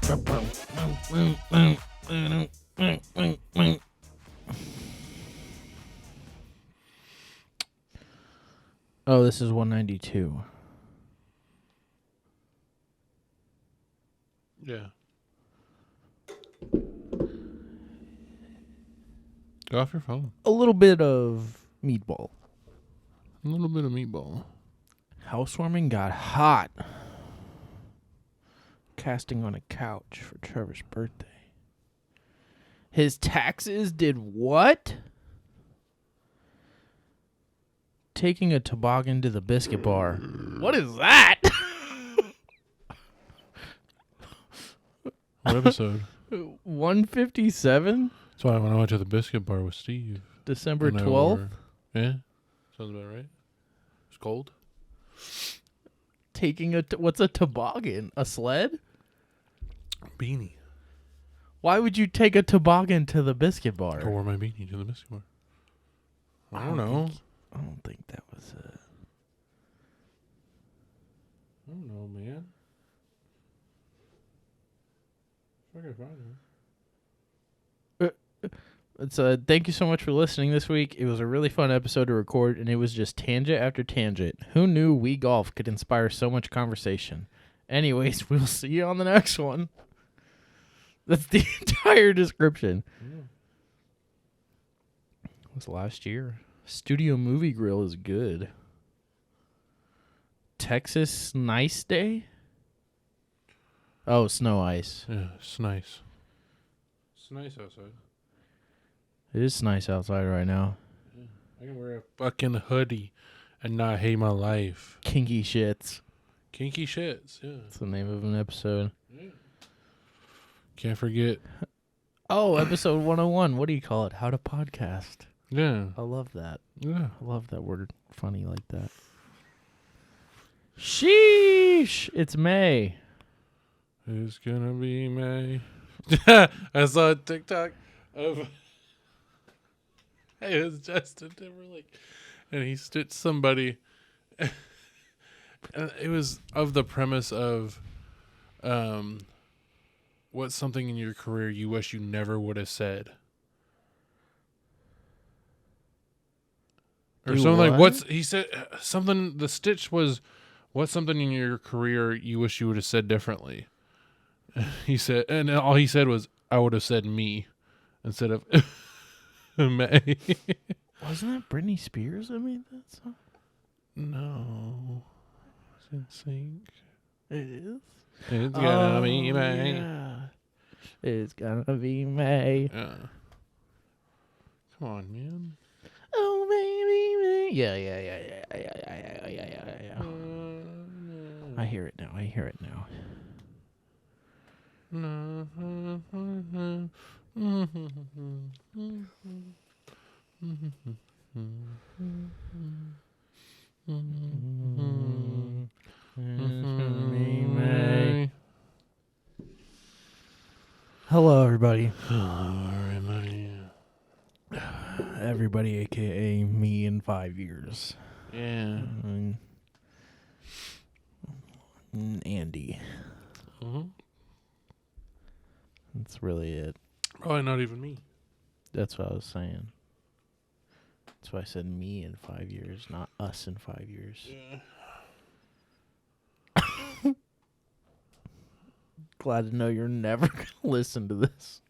Oh, this is 192. Yeah. Go off your phone. A little bit of meatball. A little bit of meatball. Housewarming got hot. Casting on a couch for Trevor's birthday. His taxes did what? Taking a toboggan to the biscuit bar. What is that? What episode? 157? That's why when I went to the biscuit bar with Steve. December and I 12th? wore- Yeah. Sounds about right. It's cold. Taking what's a toboggan? A sled? Beanie. Why would you take a toboggan to the biscuit bar? I wore my beanie to the biscuit bar. I don't know. I don't think that was a... I don't know, man. Fucking fine. Thank you so much for listening this week. It was a really fun episode to record, and it was just tangent after tangent. Who knew We Golf could inspire so much conversation? Anyways, we'll see you on the next one. That's the entire description. Yeah. It was last year. Studio Movie Grill is good. Texas Nice Day? Oh, snow ice. Yeah, it's nice. It's nice outside. It is nice outside right now. Yeah. I can wear a fucking hoodie and not hate my life. Kinky shits. Kinky shits, yeah. That's the name of an episode. Yeah. Can't forget. Oh, episode 101. What do you call it? How to podcast. Yeah. I love that. Yeah. I love that word. Funny like that. Sheesh. It's May. It's gonna be May. I saw a TikTok of it was Justin Timberlake, and he stitched somebody. And it was of the premise of, what's something in your career you wish you never would have said, or Do something like what? he said something. The stitch was, what's something in your career you wish you would have said differently. He said, and all he said was, I would have said me instead of May. Wasn't that Britney Spears that made that song? No. It's in sync. It is? It's gonna be May. Yeah. It's gonna be May. Yeah. Come on, man. Oh, baby, May. Yeah. I hear it now. Hello, everybody. Everybody, a.k.a. me in 5 years. Yeah. Andy. That's really it. Probably not even me. That's what I was saying. That's why I said me in 5 years, not us in 5 years. Yeah. Glad to know you're never going to listen to this.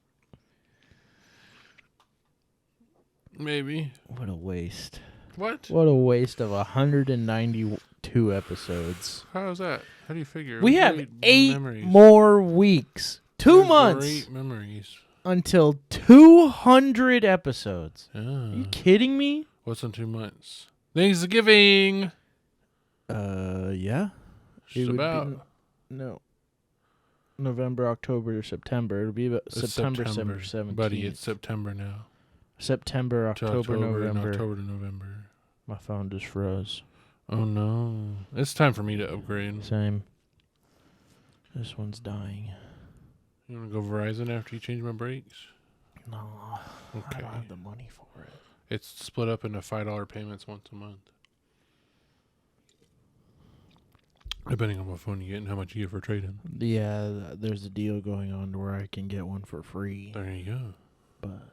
Maybe. What a waste. What? What a waste of 192 episodes. How is that? How do you figure? We have Great 8 memories. more weeks. 2 Great months memories. until 200 episodes. Yeah. Are you kidding me? What's in 2 months? Thanksgiving. Yeah. Just about. No. November, October, September. It'll be about It's September 17th. Buddy, it's September now. September, To October, November. October to November. My phone just froze. Oh no. It's time for me to upgrade. Same. This one's dying. You want to go Verizon after you change my brakes? No. Okay. I don't have the money for it. It's split up into $5 payments once a month. Depending on what phone you get and how much you get for trading. Yeah, there's a deal going on to where I can get one for free. There you go. But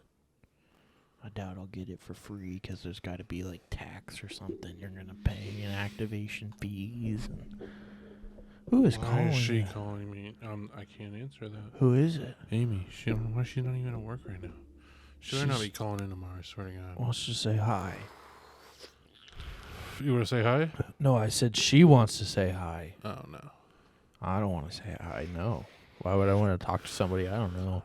I doubt I'll get it for free because there's got to be like tax or something you're going to pay and activation fees. And who is Why calling? is she you? calling me? I can't answer that. Who is it? Amy. Why she's not even at work right now? She better not be calling in tomorrow, I swear to God. Wants to say hi. You want to say hi? No, I said she wants to say hi. Oh, no. I don't want to say hi, no. Why would I want to talk to somebody I don't know?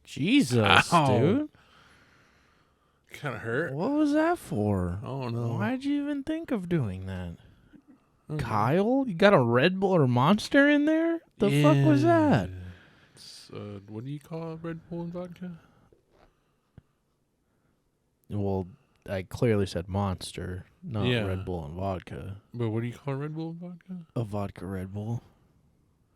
Jesus, Ow. dude. Kind of hurt. What was that for? Oh, no. Why'd you even think of doing that? Okay. Kyle? You got a Red Bull or Monster in there? The fuck was that? It's, what do you call Red Bull and vodka? Well, I clearly said Monster, not Yeah. Red Bull and vodka. But what do you call Red Bull and vodka? A vodka Red Bull.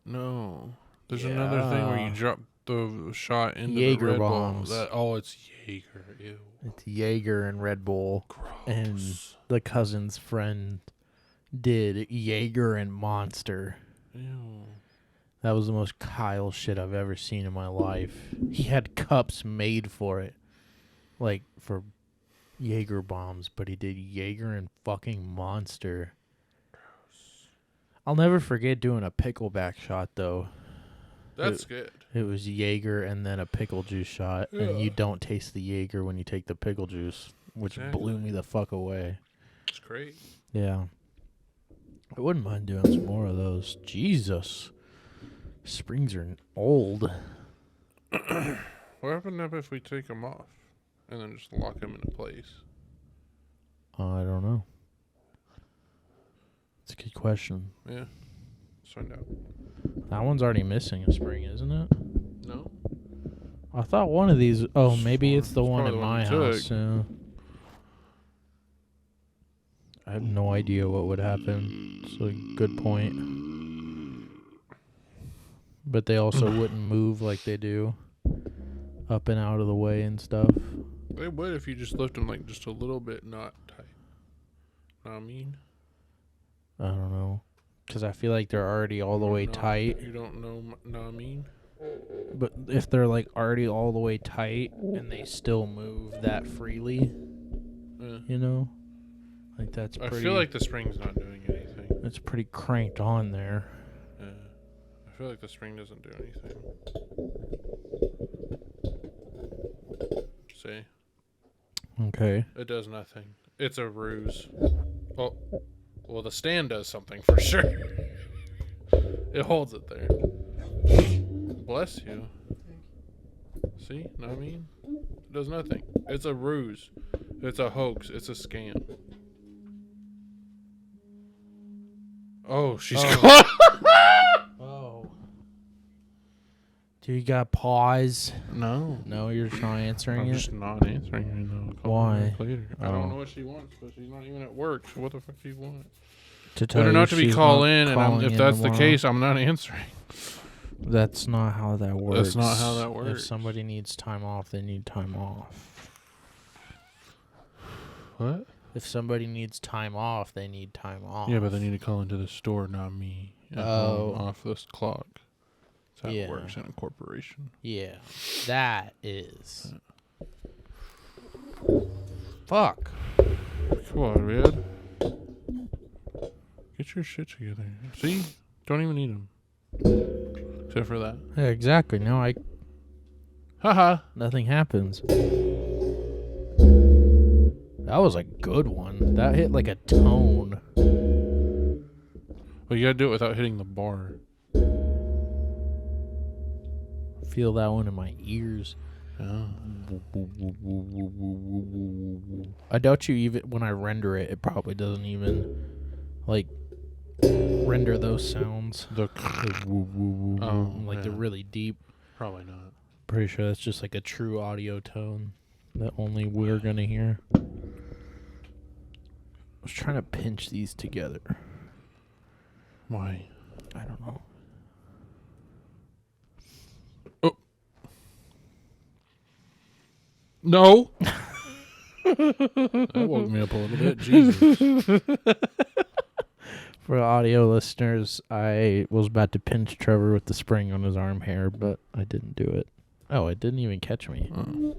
No. There's another thing where you drop the shot into Jaeger the Red bombs. Bull. It's Jaeger. Ew. It's Jaeger and Red Bull. Gross. And the cousin's friend did Jaeger and Monster. Ew. That was the most Kyle shit I've ever seen in my life. He had cups made for it. Like, for Jaeger bombs, but he did Jaeger and fucking Monster. Gross. I'll never forget doing a pickleback shot, though. That's good. It was Jaeger and then a pickle juice shot, and you don't taste the Jaeger when you take the pickle juice, which blew me the fuck away. It's great. Yeah. I wouldn't mind doing some more of those. Jesus. Springs are old. What happened if we take them off and then just lock them into place? I don't know. It's a good question. Yeah. Let's find out. That one's already missing a spring, isn't it? No. I thought one of these... Oh, maybe it's the one probably in the one my you house. Yeah. I have no idea what would happen. It's a good point. But they also wouldn't move like they do. Up and out of the way and stuff. They would if you just lift them like just a little bit, not tight. Know what I mean? I don't know. Because I feel like they're already all the way tight. You don't know what I mean? But if they're like already all the way tight and they still move that freely, you know? Like that's pretty... I feel like the spring's not doing anything. It's pretty cranked on there. Yeah. I feel like the spring doesn't do anything. See? Okay. It does nothing. It's a ruse. Oh, well, the stand does something for sure. It holds it there. Bless you. See? Know what I mean? It does nothing. It's a ruse. It's a hoax. It's a scam. Oh, she's gone. Oh. Do you got pause? No. No, you're just not answering I'm it? just not answering her now. Why? Later. I Oh. don't know what she wants, but she's not even at work. So what the fuck do you want? To tell Better you not to be she's call not in, and calling if in that's the tomorrow. case, I'm not answering. That's not how that works. That's not how that works. If somebody needs time off, they need time off. What? If somebody needs time off, they need time off. Yeah, but they need to call into the store, not me. At home off this clock. That's how it works in a corporation. Yeah, that is. Fuck. Come on, man. Get your shit together. See? Don't even need them. Except for that. Yeah, exactly. No, Haha. nothing happens. That was a good one. That hit like a tone. Well, you gotta do it without hitting the bar. Feel that one in my ears. Yeah. I doubt you even when I render it, it probably doesn't even like render those sounds. The Like they're really deep. Probably not. Pretty sure that's just like a true audio tone that only we're gonna hear. I was trying to pinch these together. Why? I don't know. Oh. No. That woke me up a little bit. Jesus. For audio listeners, I was about to pinch Trevor with the spring on his arm hair, but I didn't do it. Oh, it didn't even catch me. Oh.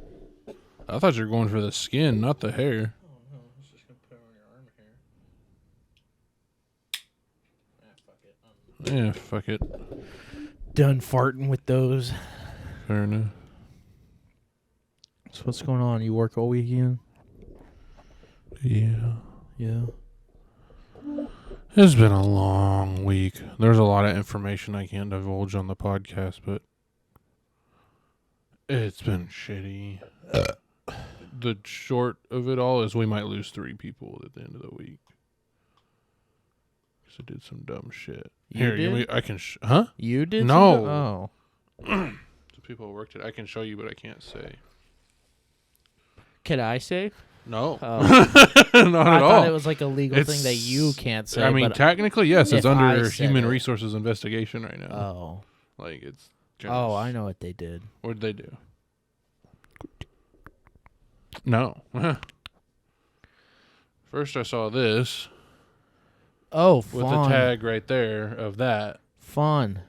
I thought you were going for the skin, not the hair. Oh, no. I was just going to put it on your arm hair. Yeah, fuck it. Done farting with those. Fair enough. So what's going on? You work all weekend? Yeah. Yeah. It's been a long week. There's a lot of information I can't divulge on the podcast, but it's been shitty. The short of it all is we might lose 3 people at the end of the week. Because I did some dumb shit. You did? I can huh? You did? No. Oh. The people who worked it, I can show you, but I can't say. Can I say? No. Oh. Not I at all. thought it was like a legal thing that It's- you can't say. I mean, but technically, yes, it's if I under said human it- resources investigation right now. Oh. Like, it's... Oh, I know what they did. What did they do? No. First I saw this Oh, with fun. the tag right there of that. Fun.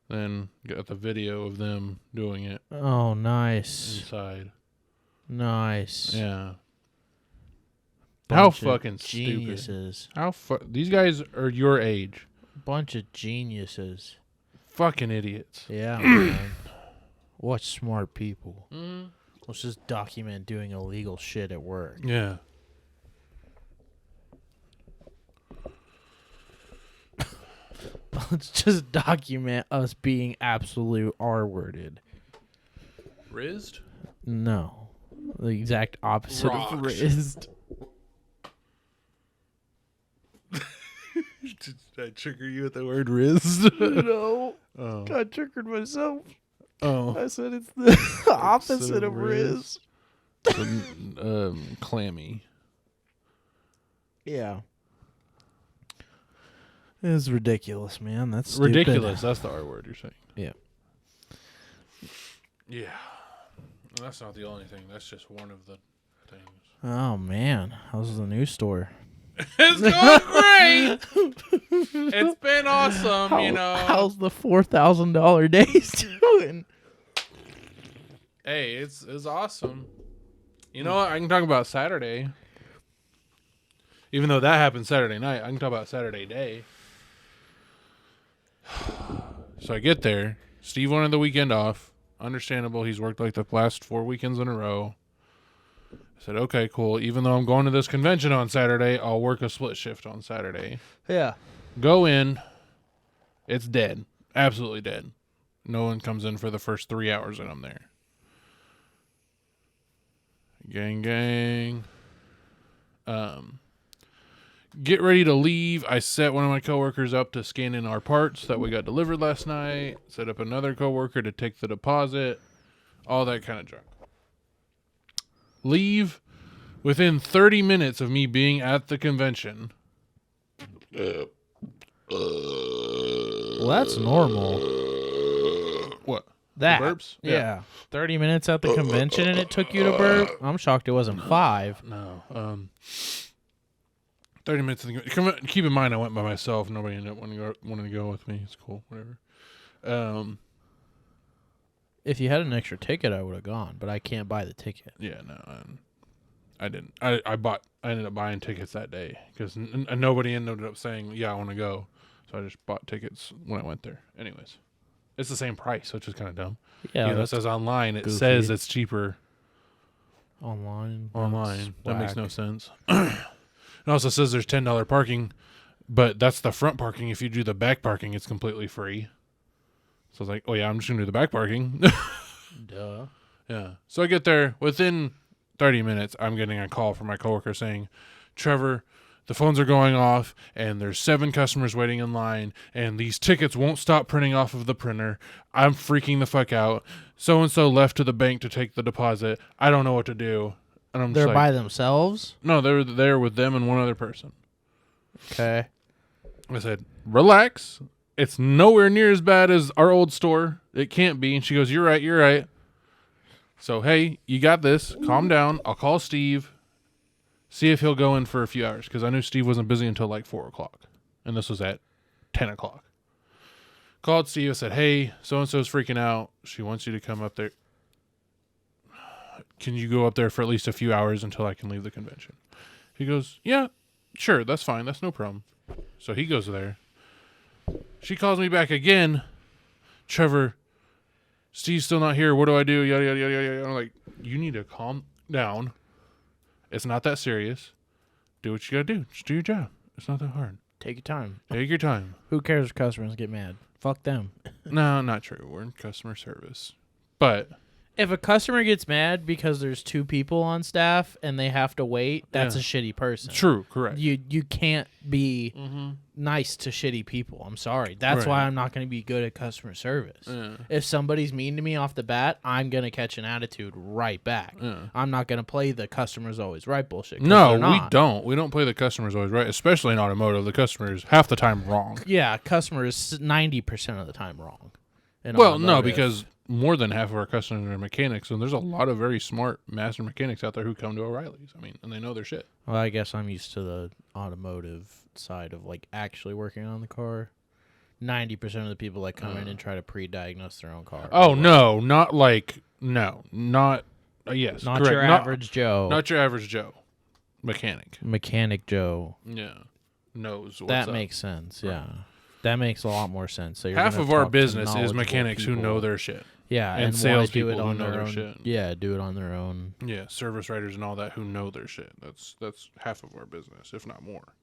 Then got the video of them doing it Oh, nice. inside. Nice. Yeah. Bunch How of fucking stupid. geniuses. These guys are your age. Bunch of geniuses. Fucking idiots. Yeah, man. What smart people. Mm. Let's just document doing illegal shit at work. Yeah. Let's just document us being absolute R-worded. Rizzed? No. The exact opposite Rocks. of rizzed. Did I trigger you with the word rizzed? No. Oh. I triggered myself. Oh. I said it's the opposite of riz. So, clammy. Yeah. It's ridiculous, man. That's stupid. Ridiculous. That's the R word you're saying. Yeah. Yeah. That's not the only thing. That's just one of the things. Oh, man. How's the news store? It's going great. It's been awesome, How's the $4,000 days doing? Hey, it's awesome. You know what? I can talk about Saturday. Even though that happened Saturday night, I can talk about Saturday day. So I get there. Steve wanted the weekend off. Understandable. He's worked like the last 4 weekends in a row. I said, okay, cool. Even though I'm going to this convention on Saturday, I'll work a split shift on Saturday. Yeah. Go in. It's dead. Absolutely dead. No one comes in for the first 3 hours that I'm there. Gang. Get ready to leave. I set one of my coworkers up to scan in our parts that we got delivered last night. Set up another coworker to take the deposit. All that kind of junk. Leave within 30 minutes of me being at the convention. Well, that's normal. What? That. The burps? Yeah. 30 minutes at the convention and it took you to burp? I'm shocked it wasn't 5. No. 30 minutes. Keep in mind, I went by myself. Nobody ended up wanting to go with me. It's cool. Whatever. If you had an extra ticket, I would have gone, but I can't buy the ticket. Yeah, no. I didn't. I ended up buying tickets that day because nobody ended up saying, yeah, I want to go. So I just bought tickets when I went there. Anyways, it's the same price, which is kind of dumb. Yeah, It says online. It goofy. says it's cheaper online. That makes no sense. It also says there's $10 parking, but that's the front parking. If you do the back parking, it's completely free. So I was like, oh yeah, I'm just going to do the back parking. Duh. Yeah. So I get there. Within 30 minutes, I'm getting a call from my coworker saying, Trevor, the phones are going off, and there's 7 customers waiting in line, and these tickets won't stop printing off of the printer. I'm freaking the fuck out. So-and-so left to the bank to take the deposit. I don't know what to do. And I'm They're just by like, themselves? no, they're there with them and one other person. Okay. I said, relax. It's nowhere near as bad as our old store. It can't be. And she goes, you're right. So, hey, you got this. Calm down. I'll call Steve. See if he'll go in for a few hours. Because I knew Steve wasn't busy until like 4 o'clock. And this was at 10 o'clock. Called Steve. I said, hey, so-and-so's freaking out. She wants you to come up there. Can you go up there for at least a few hours until I can leave the convention? He goes, yeah, sure. That's fine. That's no problem. So he goes there. She calls me back again. Trevor, Steve's still not here. What do I do? Yada, yada, yada, yada. I'm like, you need to calm down. It's not that serious. Do what you got to do. Just do your job. It's not that hard. Take your time. Take your time. Who cares if customers get mad? Fuck them. No, not true. We're in customer service. But if a customer gets mad because there's 2 people on staff and they have to wait, that's a shitty person. True, correct. You can't be nice to shitty people. I'm sorry. That's why I'm not going to be good at customer service. Yeah. If somebody's mean to me off the bat, I'm going to catch an attitude right back. Yeah. I'm not going to play the customer's always right bullshit. No, we don't. We don't play the customer's always right, especially in automotive. The customer's half the time wrong. Yeah, customer is 90% of the time wrong. Well, no, because more than half of our customers are mechanics, and there's a lot of very smart master mechanics out there who come to O'Reilly's. I mean, and they know their shit. Well, I guess I'm used to the automotive side of like actually working on the car. 90% of the people that come in and try to pre-diagnose their own car. Oh no, not like not yes, not correct. your average Joe. Not your average Joe, mechanic. Mechanic Joe. Yeah, knows what's that up. makes sense. Yeah, that makes a lot more sense. So half of our business is mechanics who know their shit. Yeah, and salespeople do it on who know their their own. shit. Yeah, do it on their own. Yeah, service writers and all that who know their shit. That's half of our business, if not more.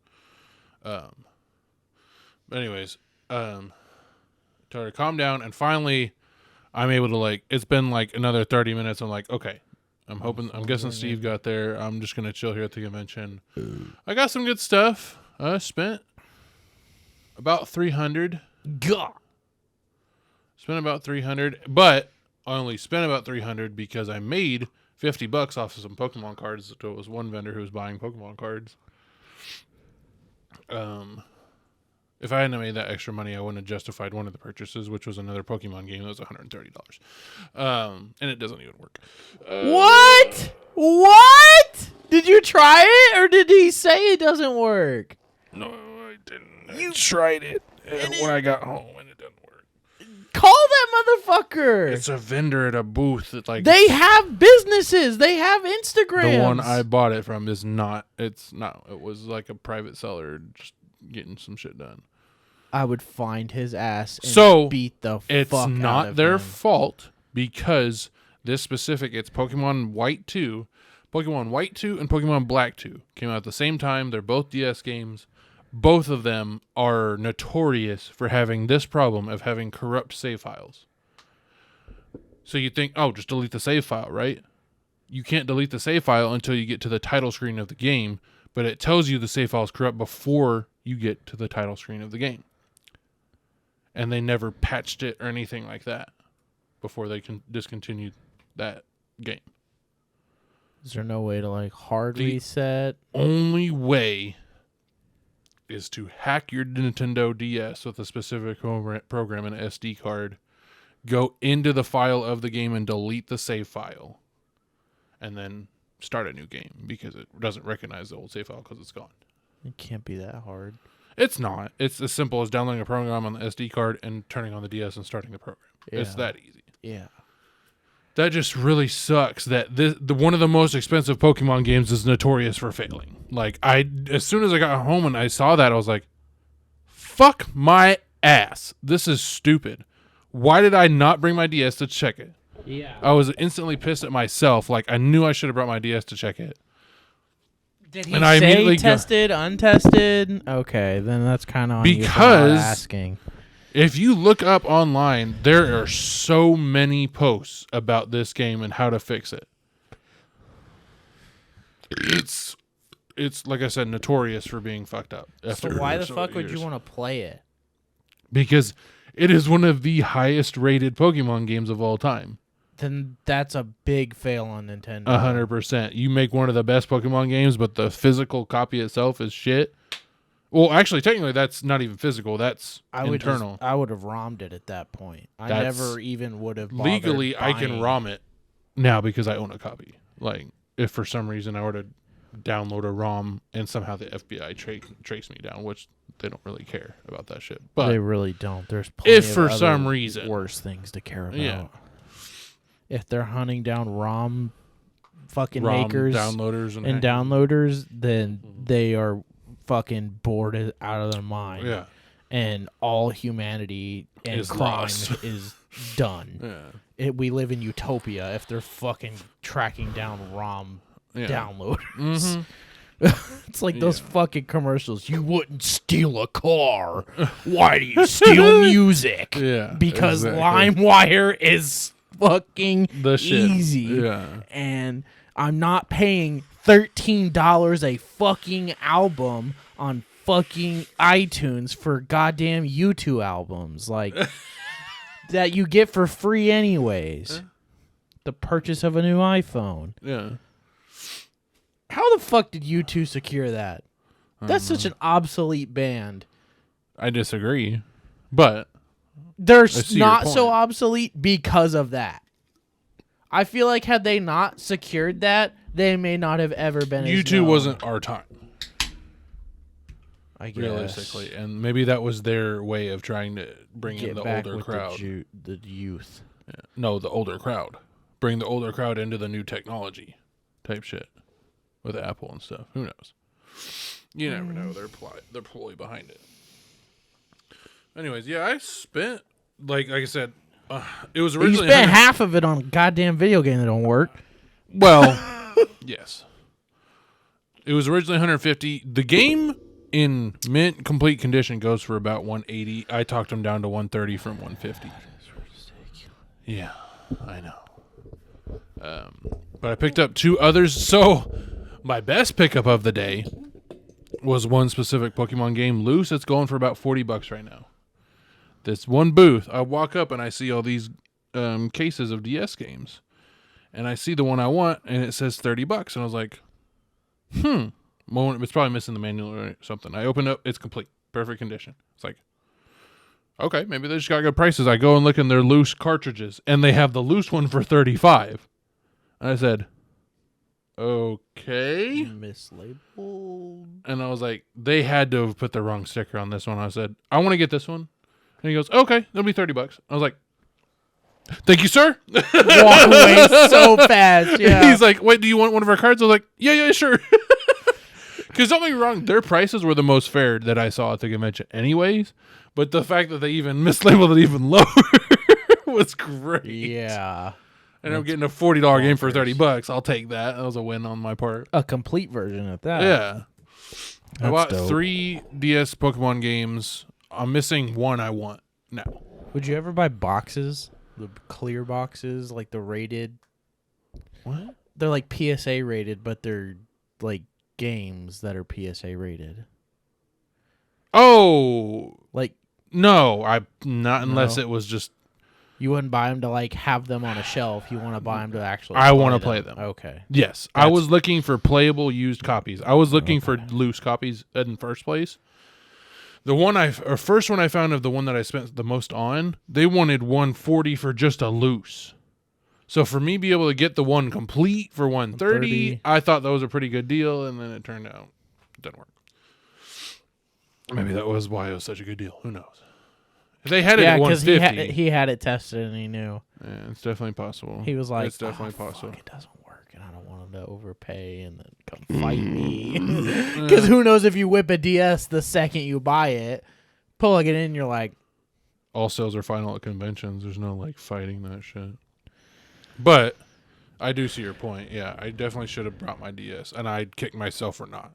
Anyways, tell her to calm down, and finally, I'm able to it's been like another 30 minutes. I'm like, okay, I'm guessing Steve got there. I'm just gonna chill here at the convention. I got some good stuff. I spent about $300. God. Spent about $300, but I only spent about $300 because I made $50 off of some Pokemon cards. So it was one vendor who was buying Pokemon cards. If I hadn't made that extra money, I wouldn't have justified one of the purchases, which was another Pokemon game that was $130. And it doesn't even work. What? What? Did you try it, or did he say it doesn't work? No, I didn't. I tried it when I got home, and it didn't work. Call that motherfucker. It's a vendor at a booth. They have businesses. They have Instagrams. The one I bought it from is not. It's not. It was like a private seller just getting some shit done. I would find his ass and beat the fuck out of him. It's not their fault because this specific, it's Pokemon White 2. Pokemon White 2 and Pokemon Black 2 came out at the same time. They're both DS games. Both of them are notorious for having this problem of having corrupt save files. So you think, oh, just delete the save file, right? You can't delete the save file until you get to the title screen of the game, but it tells you the save file is corrupt before you get to the title screen of the game. And they never patched it or anything like that before they discontinued that game. Is there no way to hard reset? Only way is to hack your Nintendo DS with a specific program and SD card, go into the file of the game and delete the save file, and then start a new game because it doesn't recognize the old save file because it's gone. It can't be that hard. It's not. It's as simple as downloading a program on the SD card and turning on the DS and starting the program. Yeah. It's that easy. Yeah. That just really sucks that one of the most expensive Pokemon games is notorious for failing. As soon as I got home and I saw that, I was like, fuck my ass. This is stupid. Why did I not bring my DS to check it? Yeah. I was instantly pissed at myself. I knew I should have brought my DS to check it. Did he say tested, untested? Okay, then that's kind of on you for not asking. If you look up online, there are so many posts about this game and how to fix it. It's like I said, notorious for being fucked up. So why the fuck would you want to play it? Because it is one of the highest rated Pokemon games of all time. Then that's a big fail on Nintendo. 100%. You make one of the best Pokemon games, but the physical copy itself is shit. Well, actually, technically, that's not even physical. That's internal. I would have ROM'd it at that point. I never even would have bothered legally, I buying. can ROM it now because I own a copy. Like, if for some reason I were to download a ROM and somehow the FBI trace me down, which they don't really care about that shit. But they really don't. There's plenty if of for other some reason worse things to care about. Yeah. If they're hunting down ROM fucking ROM makers downloaders and downloaders, then they are fucking bored out of their mind. Yeah. And all humanity and Is crime lost. is done. Yeah. We live in utopia if they're fucking tracking down ROM Yeah. downloaders. Mm-hmm. It's like those fucking commercials. You wouldn't steal a car. Why do you steal music? Yeah. Because exactly. LimeWire is fucking The shit. easy. Yeah. And I'm not paying $13 a fucking album on fucking iTunes for goddamn U2 albums. Like, that you get for free anyways. The purchase of a new iPhone. Yeah. How the fuck did U2 secure that? That's such an obsolete band. I disagree, but They're see your not so point. obsolete because of that. I feel like had they not secured that, they may not have ever been as U2 known. wasn't our time, I guess. realistically, and maybe that was their way of trying to bring in Get the back older with crowd. the youth. Yeah. No, the older crowd. Bring the older crowd into the new technology type shit with Apple and stuff. Who knows? You never know. Their ploy behind it. Anyways, yeah, I spent like I said, it was You originally spent half of it on a goddamn video game that don't work. Well, yes. It was originally 150. The game in mint complete condition goes for about 180. I talked them down to 130 from 150. Yeah, I know. But I picked up two others. So my best pickup of the day was one specific Pokemon game, Loose. It's going for about $40 right now. This one booth, I walk up and I see all these cases of DS games. And I see the one I want, and it says $30. And I was like, well, it's probably missing the manual or something. I open up, it's complete, perfect condition. It's like, okay, maybe they just got good prices. I go and look in their loose cartridges, and they have the loose one for $35. And I said, okay. Mislabeled. And I was like, they had to have put the wrong sticker on this one. I said, I want to get this one. And he goes, okay, it'll be $30. I was like, thank you, sir. Walk away so fast. Yeah. He's like, wait, do you want one of our cards? I was like, yeah, sure. Because don't get me wrong, their prices were the most fair that I saw at the convention anyways. But the fact that they even mislabeled it even lower was great. Yeah. And I'm getting a $40 game for $30. I'll take that. That was a win on my part. A complete version of that. Yeah. I That's bought dope. 3 DS Pokemon games. I'm missing one I want now. Would you ever buy boxes? The clear boxes, like the rated. What? They're like PSA rated, but they're like games that are PSA rated. Oh, Like, no. Not unless No? it was just. you wouldn't buy them to like have them on a shelf. You want to buy them to actually. I wanna play them. Okay. Yes. I was looking for playable used copies. I was looking for loose copies in first place. The first one I found of the one that I spent the most on, they wanted $140 for just a loose. So for me to be able to get the one complete for $130, I thought that was a pretty good deal, and then it turned out it didn't work. Maybe that was why it was such a good deal. Who knows? If they had it Yeah, at because $150. he had it tested and he knew. Yeah, it's definitely possible. He was like, it's definitely possible. Fuck, it doesn't work, and I don't want him to overpay and then come fight me. Because who knows if you whip a DS the second you buy it, plug it in, you're like, All sales are final at conventions. There's no like fighting that shit. But I do see your point. Yeah, I definitely should have brought my DS, and I'd kick myself for not.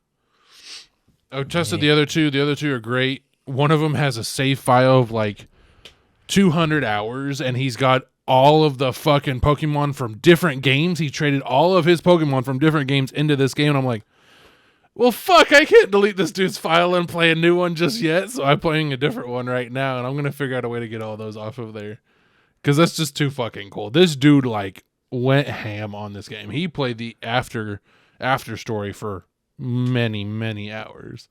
I tested the other two. The other two are great. One of them has a save file of like 200 hours, and he's got all of the fucking Pokemon from different games. He traded all of his Pokemon from different games into this game, and I'm like, well, fuck, I can't delete this dude's file and play a new one just yet, so I'm playing a different one right now, and I'm going to figure out a way to get all those off of there. Because that's just too fucking cool. This dude, like, went ham on this game. He played the after story for many, many hours.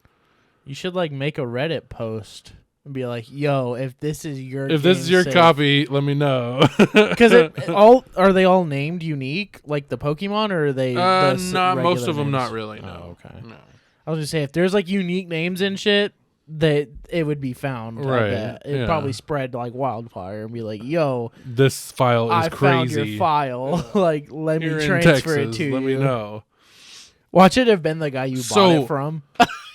you should like make a Reddit post and be like, "Yo, if this is your copy, let me know." Because are they all named unique, like the Pokemon, or are they? Not most of them. Names? Not really. No. Oh, okay. No. I was gonna say if there's like unique names and shit, that it would be found. Right. I bet. It'd probably spread like wildfire and be like, "Yo, this file is crazy. Found your file. Like, let You're me transfer Texas, it to let you." me know. Watch it have been the guy you bought it from.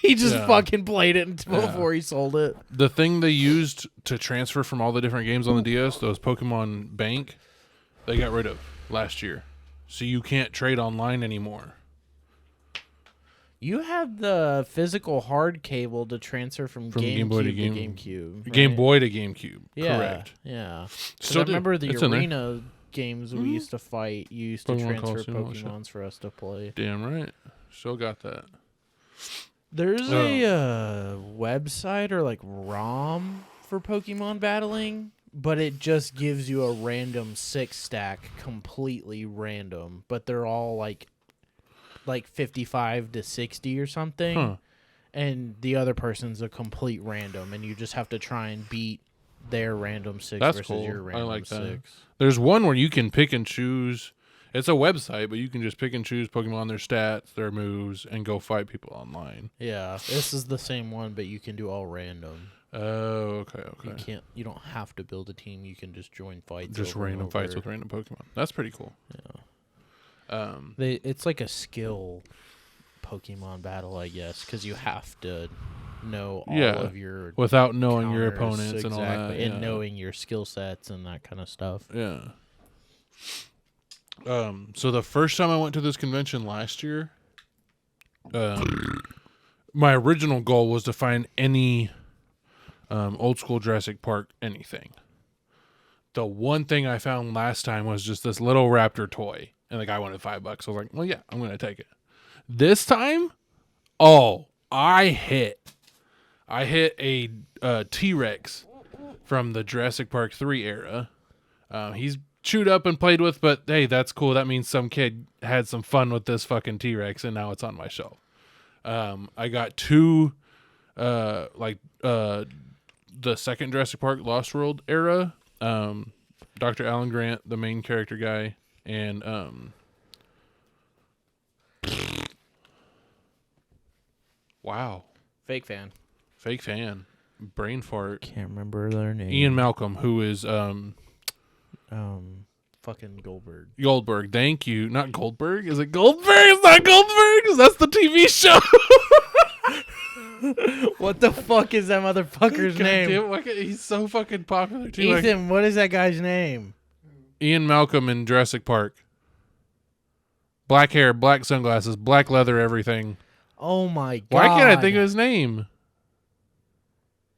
He just Yeah. fucking played it before he sold it. The thing they used to transfer from all the different games on the DS, those Pokemon Bank, they got rid of last year. So you can't trade online anymore. You have the physical hard cable to transfer from Game Boy to GameCube. Right? Game Boy to GameCube. Yeah, Correct. Yeah. Still I remember do. the It's in there. arena games we used to fight. You used to Pokemon transfer Coliseum, all that shit. Pokemons for us to play. Damn right. Still got that. There's a website or like ROM for Pokemon battling, but it just gives you a random 6 stack, completely random. But they're all like 55 to 60 or something. Huh. And the other person's a complete random, and you just have to try and beat their random 6 That's versus cool. your random I like that. 6. There's one where you can pick and choose. It's a website, but you can just pick and choose Pokemon, their stats, their moves, and go fight people online. Yeah, this is the same one, but you can do all random. Oh, okay. You don't have to build a team. You can just join fights. Just over and random over. fights with random Pokemon. That's pretty cool. Yeah. It's like a skill Pokemon battle, I guess, because you have to know all of your without knowing your counters, opponents and all that, and knowing your skill sets and that kind of stuff. Yeah. So the first time I went to this convention last year, my original goal was to find any old school Jurassic Park anything. The one thing I found last time was just this little raptor toy, and the guy wanted $5. I was like, well, yeah, I'm going to take it. This time, I hit a T-Rex from the Jurassic Park 3 era. He's chewed up and played with, but hey, that's cool. That means some kid had some fun with this fucking T-Rex, and now it's on my shelf. I got 2, the second Jurassic Park Lost World era. Dr. Alan Grant, the main character guy, and wow, Fake fan. brain fart. Can't remember their name. Ian Malcolm, who is fucking Goldberg. Goldberg. Thank you. Not Goldberg. Is it Goldberg? It's not Goldberg. That's the TV show. What the fuck is that motherfucker's name? He's so fucking popular too. Ethan, what is that guy's name? Ian Malcolm in Jurassic Park. Black hair, black sunglasses, black leather, everything. Oh my god. Why can't I think of his name?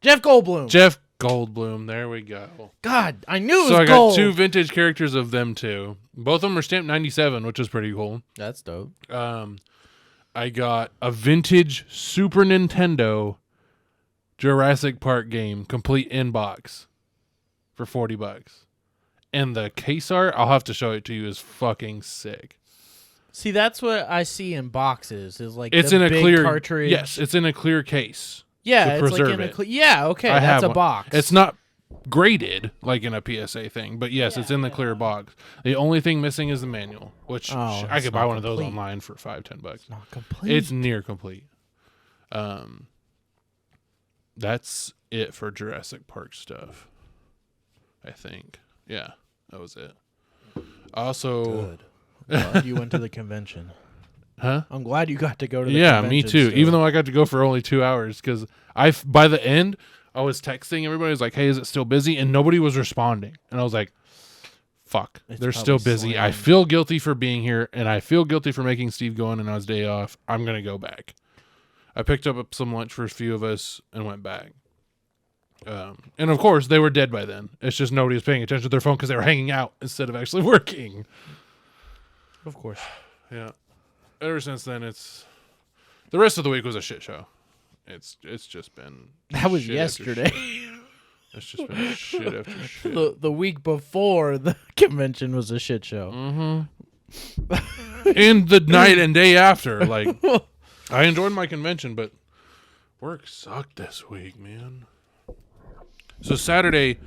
Jeff Goldblum. Jeff Goldblum. There we go. God, I knew it was So I got gold. 2 vintage characters of them too. Both of them are stamped 97, which is pretty cool. That's dope. I got a vintage Super Nintendo Jurassic Park game, complete inbox, for $40. And the case art, I'll have to show it to you, is fucking sick. See, that's what I see in boxes. Is like It's the in a big clear cartridge. Yes, it's in a clear case. Yeah, to it's like preserve in it. yeah. Okay, I that's have a one. box. It's not graded like in a PSA thing, but yes, it's in the clear box. The only thing missing is the manual, which I it's could buy not one of those complete. online for $5-10. not complete. It's near complete. That's it for Jurassic Park stuff, I think. Yeah, that was it. Also, good. I'm glad you went to the convention. huh? I'm glad you got to go to the Yeah, convention. me too. still. Even though I got to go for only 2 hours, because by the end, I was texting everybody. I was like, "Hey, is it still busy?" And nobody was responding. And I was like, "Fuck, It's they're still probably busy." I slammed. feel guilty for being here, and I feel guilty for making Steve go in and on his day off. I'm gonna go back. I picked up some lunch for a few of us and went back. And of course, they were dead by then. It's just nobody was paying attention to their phone because they were hanging out instead of actually working. Of course. Yeah. Ever since then, the rest of the week was a shit show. It's just been That was shit after yesterday. shit. It's just been shit after shit. The week before the convention was a shit show. Mm-hmm. And the night and day after, like, I enjoyed my convention, but work sucked this week, man. So Saturday,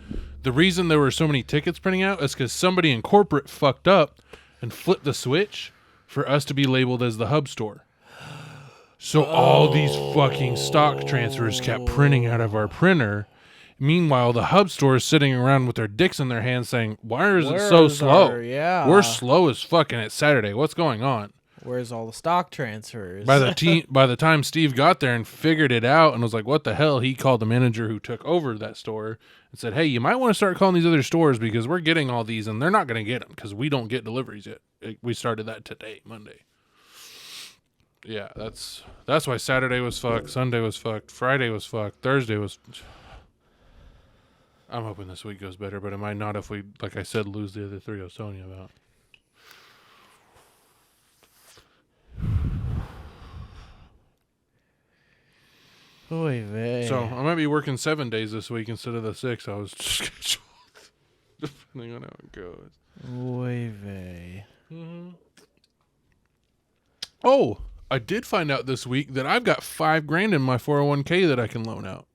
the reason there were so many tickets printing out is because somebody in corporate fucked up and flipped the switch for us to be labeled as the hub store. So all these fucking stock transfers kept printing out of our printer. Meanwhile, the hub store is sitting around with their dicks in their hands saying, why is it so slow? We're slow as fucking at Saturday. What's going on? Where's all the stock transfers? By the time Steve got there and figured it out and was like, what the hell, he called the manager who took over that store and said, hey, you might want to start calling these other stores because we're getting all these and they're not going to get them because we don't get deliveries yet. We started that today, Monday. Yeah, that's why Saturday was fucked, Sunday was fucked, Friday was fucked, Thursday was... I'm hoping this week goes better, but it might not if we, like I said, lose the other three I was telling you about. Oy vey. So I might be working 7 days this week instead of the 6 I was scheduled, depending on how it goes. Oy vey. Mm-hmm. Oh, I did find out this week that I've got $5,000 in my 401k that I can loan out.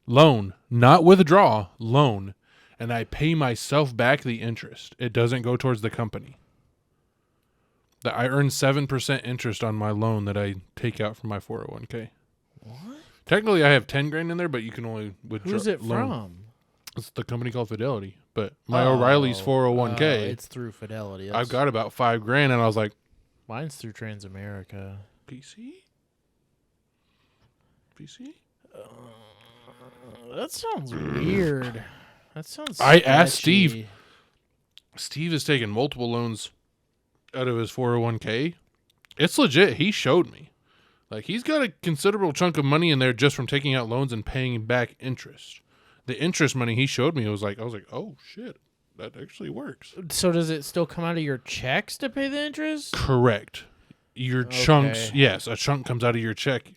Loan, not withdraw, loan. And I pay myself back the interest. It doesn't go towards the company. That I earn 7% interest on my loan that I take out from my 401k. What? Technically, I have $10,000 in there, but you can only withdraw. Who's it loan. from? It's the company called Fidelity. But my O'Reilly's 401k. It's through Fidelity. I've got about $5,000, and I was like, mine's through Transamerica. PC? That sounds weird. That sounds I asked sketchy. Steve. Steve has taken multiple loans out of his 401k. It's legit. He showed me. Like, he's got a considerable chunk of money in there just from taking out loans and paying back interest. The interest money he showed me, I was like, oh, shit. That actually works. So does it still come out of your checks to pay the interest? Correct. Your chunks, yes, a chunk comes out of your check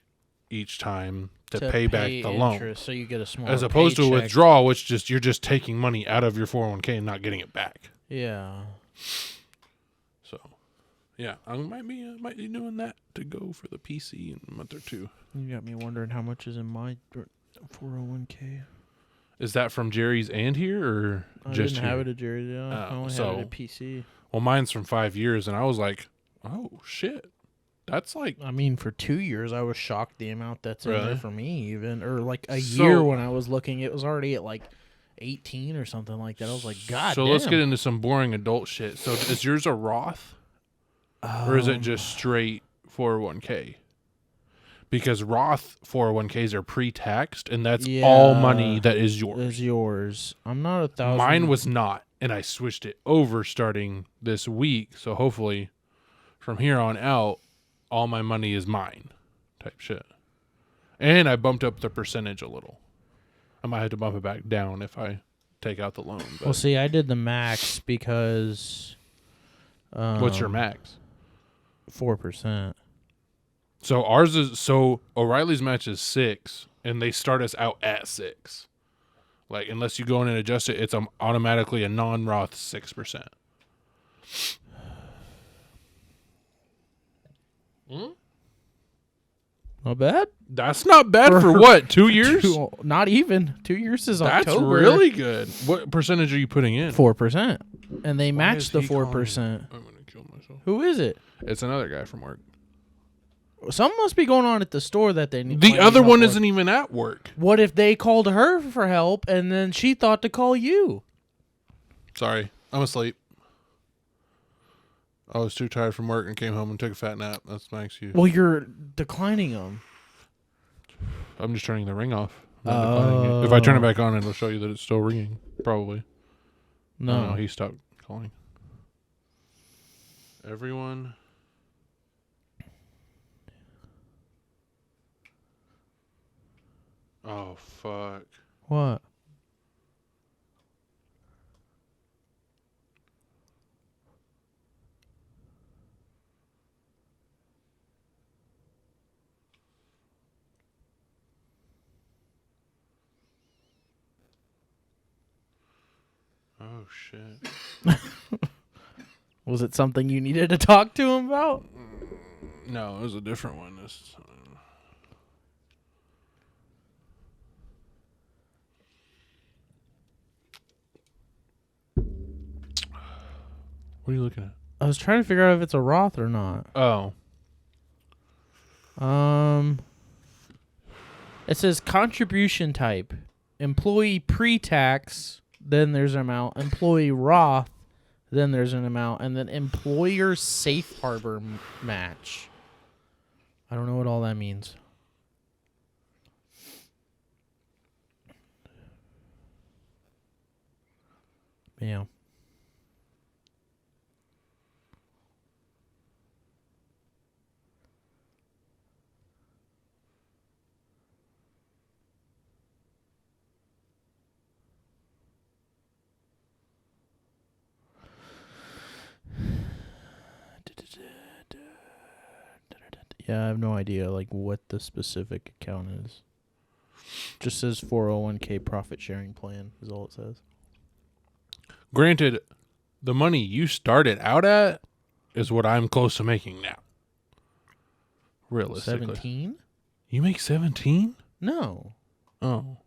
each time to pay back the loan. So you get a small as opposed to a withdrawal, which you're just taking money out of your 401k and not getting it back. Yeah. So, yeah, I might be doing that to go for the PC in a month or two. You got me wondering how much is in my 401k. Is that from Jerry's and here, or I just didn't have it at Jerry's. Yeah. I only had it at PC. Well, mine's from 5 years, and I was like, oh, shit. That's like... I mean, for 2 years, I was shocked the amount that's in there for me, even. Or like a So- year when I was looking, it was already at like 18 or something like that. I was like, God So damn. let's get into some boring adult shit. So is yours a Roth? Or is it just straight 401k? Because Roth 401ks are pre-taxed, and that's all money that is yours. Is yours. I'm not 1,000. Mine was not, and I switched it over starting this week. So hopefully, from here on out, all my money is mine, type shit. And I bumped up the percentage a little. I might have to bump it back down if I take out the loan. But Well, see, I did the max because... what's your max? 4%. So ours is O'Reilly's match is 6, and they start us out at 6. Like, unless you go in and adjust it, it's automatically a non-Roth 6%. Not bad. That's not bad for what? 2 years? Not even. 2 years is That's October. really good. What percentage are you putting in? 4%. And they Why match is the he calling 4%. me? I'm gonna kill myself. Who is it? It's another guy from work. Something must be going on at the store that they need. The other one isn't even at work. What if they called her for help and then she thought to call you? Sorry, I'm asleep. I was too tired from work and came home and took a fat nap. That's my excuse. Well, you're declining them. I'm just turning the ring off. I'm not declining it. If I turn it back on, it'll show you that it's still ringing. Probably. No. He stopped calling. Everyone. Oh, fuck. What? Oh, shit. Was it something you needed to talk to him about? No, it was a different one. What are you looking at? I was trying to figure out if it's a Roth or not. Oh. It says contribution type. Employee pre-tax, then there's an amount. Employee Roth, then there's an amount. And then employer safe harbor match. I don't know what all that means. Yeah. Yeah, I have no idea like what the specific account is. Just says 401k profit sharing plan is all it says. Granted, the money you started out at is what I'm close to making now. Realistically. 17? You make 17? No. Oh.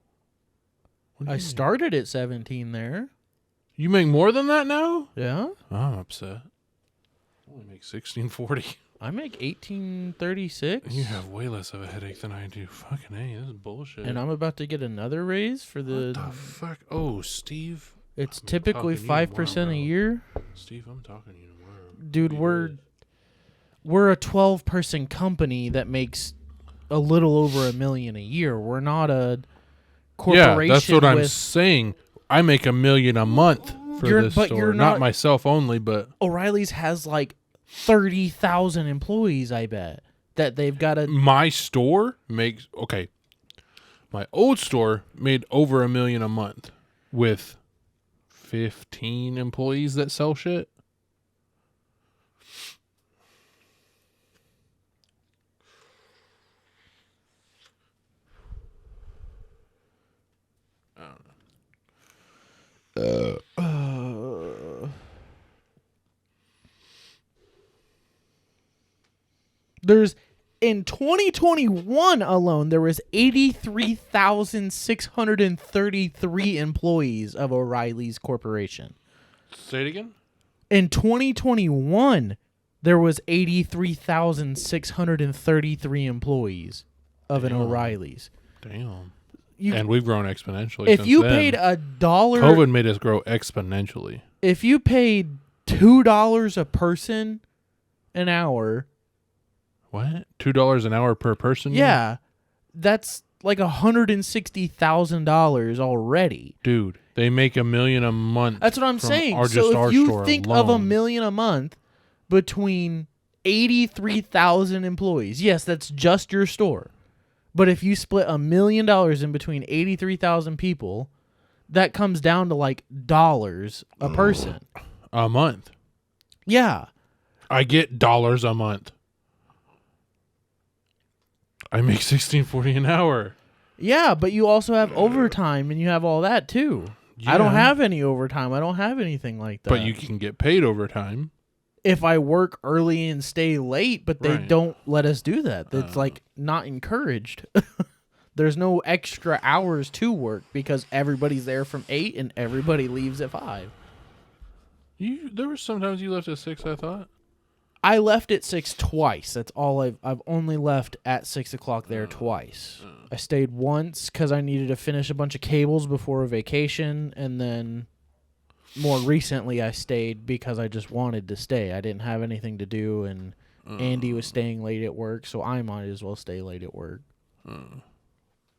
What do I you mean? started at 17 there. You make more than that now? Yeah. I'm upset. I only make 1640. I make 1836. You have way less of a headache than I do. Fucking A, this is bullshit. And I'm about to get another raise for the... What the fuck? Oh, Steve. It's I'm typically talking to you 5% tomorrow, a bro. year. Steve, I'm talking to you tomorrow. Dude, we're a 12-person company that makes a little over $1 million a year. We're not a corporation. Yeah, that's what I'm with saying. I make $1 million a month for this but store. you're Not not- myself only, but O'Reilly's has like 30,000 employees, I bet, that they've got to... my store makes... Okay. My old store made over $1 million a month with 15 employees that sell shit. There's... In 2021 alone, there was 83,633 employees of O'Reilly's Corporation. Say it again? In 2021, there was 83,633 employees of an Damn. O'Reilly's. Damn. You, And we've grown exponentially if since you then. paid $1, COVID made us grow exponentially. if you paid $2 a person an hour, What? $2 an hour per person? yeah, that's like $160,000 already. Dude, they make $1 million a month. That's what I'm from saying. Our, So just if our you store think alone. of $1 million a month between 83,000 employees, yes, that's just your store. But if you split $1 million in between 83,000 people, that comes down to like dollars a person. A month. Yeah. I get dollars a month. I make $16.40 an hour. Yeah, but you also have overtime and you have all that too. I don't Yeah. have any overtime. I don't have anything like that. But you can get paid overtime. if I work early and stay late, but they Right. don't let us do that. That's like not encouraged. There's no extra hours to work because everybody's there from 8 and everybody leaves at 5. There were sometimes you left at 6, I thought. I left at 6 twice. That's all I've only left at 6 o'clock there twice. I stayed once because I needed to finish a bunch of cables before a vacation, and then more recently I stayed because I just wanted to stay. I didn't have anything to do, and Andy was staying late at work, so I might as well stay late at work.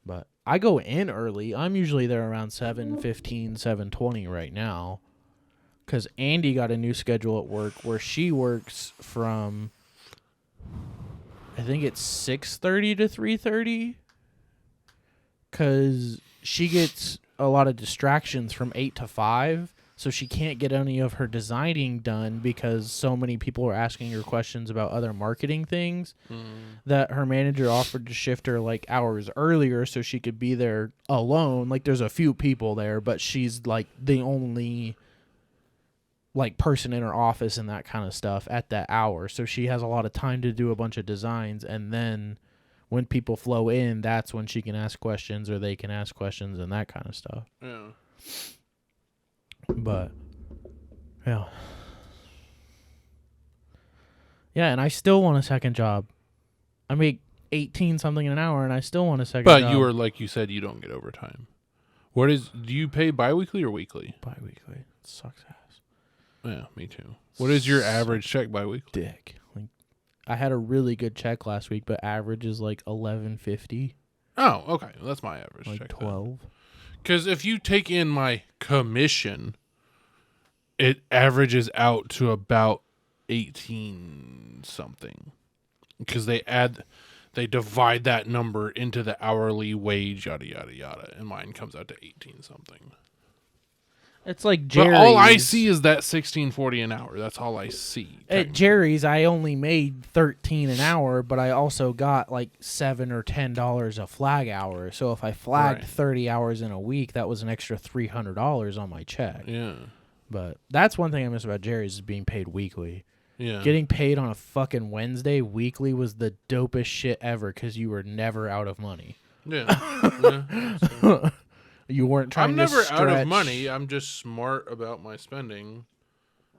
But I go in early. I'm usually there around 7:15, 7:20 right now. Because Andy got a new schedule at work where she works from, I think it's 6:30 to 3:30. Because she gets a lot of distractions from 8 to 5. So she can't get any of her designing done because so many people are asking her questions about other marketing things that her manager offered to shift her like hours earlier so she could be there alone. Like there's a few people there, but she's like the only like person in her office and that kind of stuff at that hour. So she has a lot of time to do a bunch of designs, and then when people flow in, that's when she can ask questions or they can ask questions and that kind of stuff. Yeah. But yeah. Yeah, and I still want a second job. I make 18 something an hour, and I still want a second But job. you are, like you said, you don't get overtime. Do you pay biweekly or weekly? Bi-weekly. It sucks ass. Yeah, me too. What is your average check biweekly? Dick. Like, I had a really good check last week, but average is like $11.50. Oh, okay. Well, that's my average Like check. 12. Because if you take in my commission, it averages out to about 18 something. Because they divide that number into the hourly wage, yada, yada, yada. And mine comes out to 18 something. It's like Jerry's. But all I see is that $16.40 an hour. That's all I see. At Jerry's, I only made $13 an hour, but I also got like $7 or $10 a flag hour. So if I flagged 30 hours in a week, that was an extra $300 on my check. Yeah. But that's one thing I miss about Jerry's is being paid weekly. Yeah. Getting paid on a fucking Wednesday weekly was the dopest shit ever because you were never out of money. Yeah. So. You weren't trying I'm to never stretch. out of money. I'm just smart about my spending.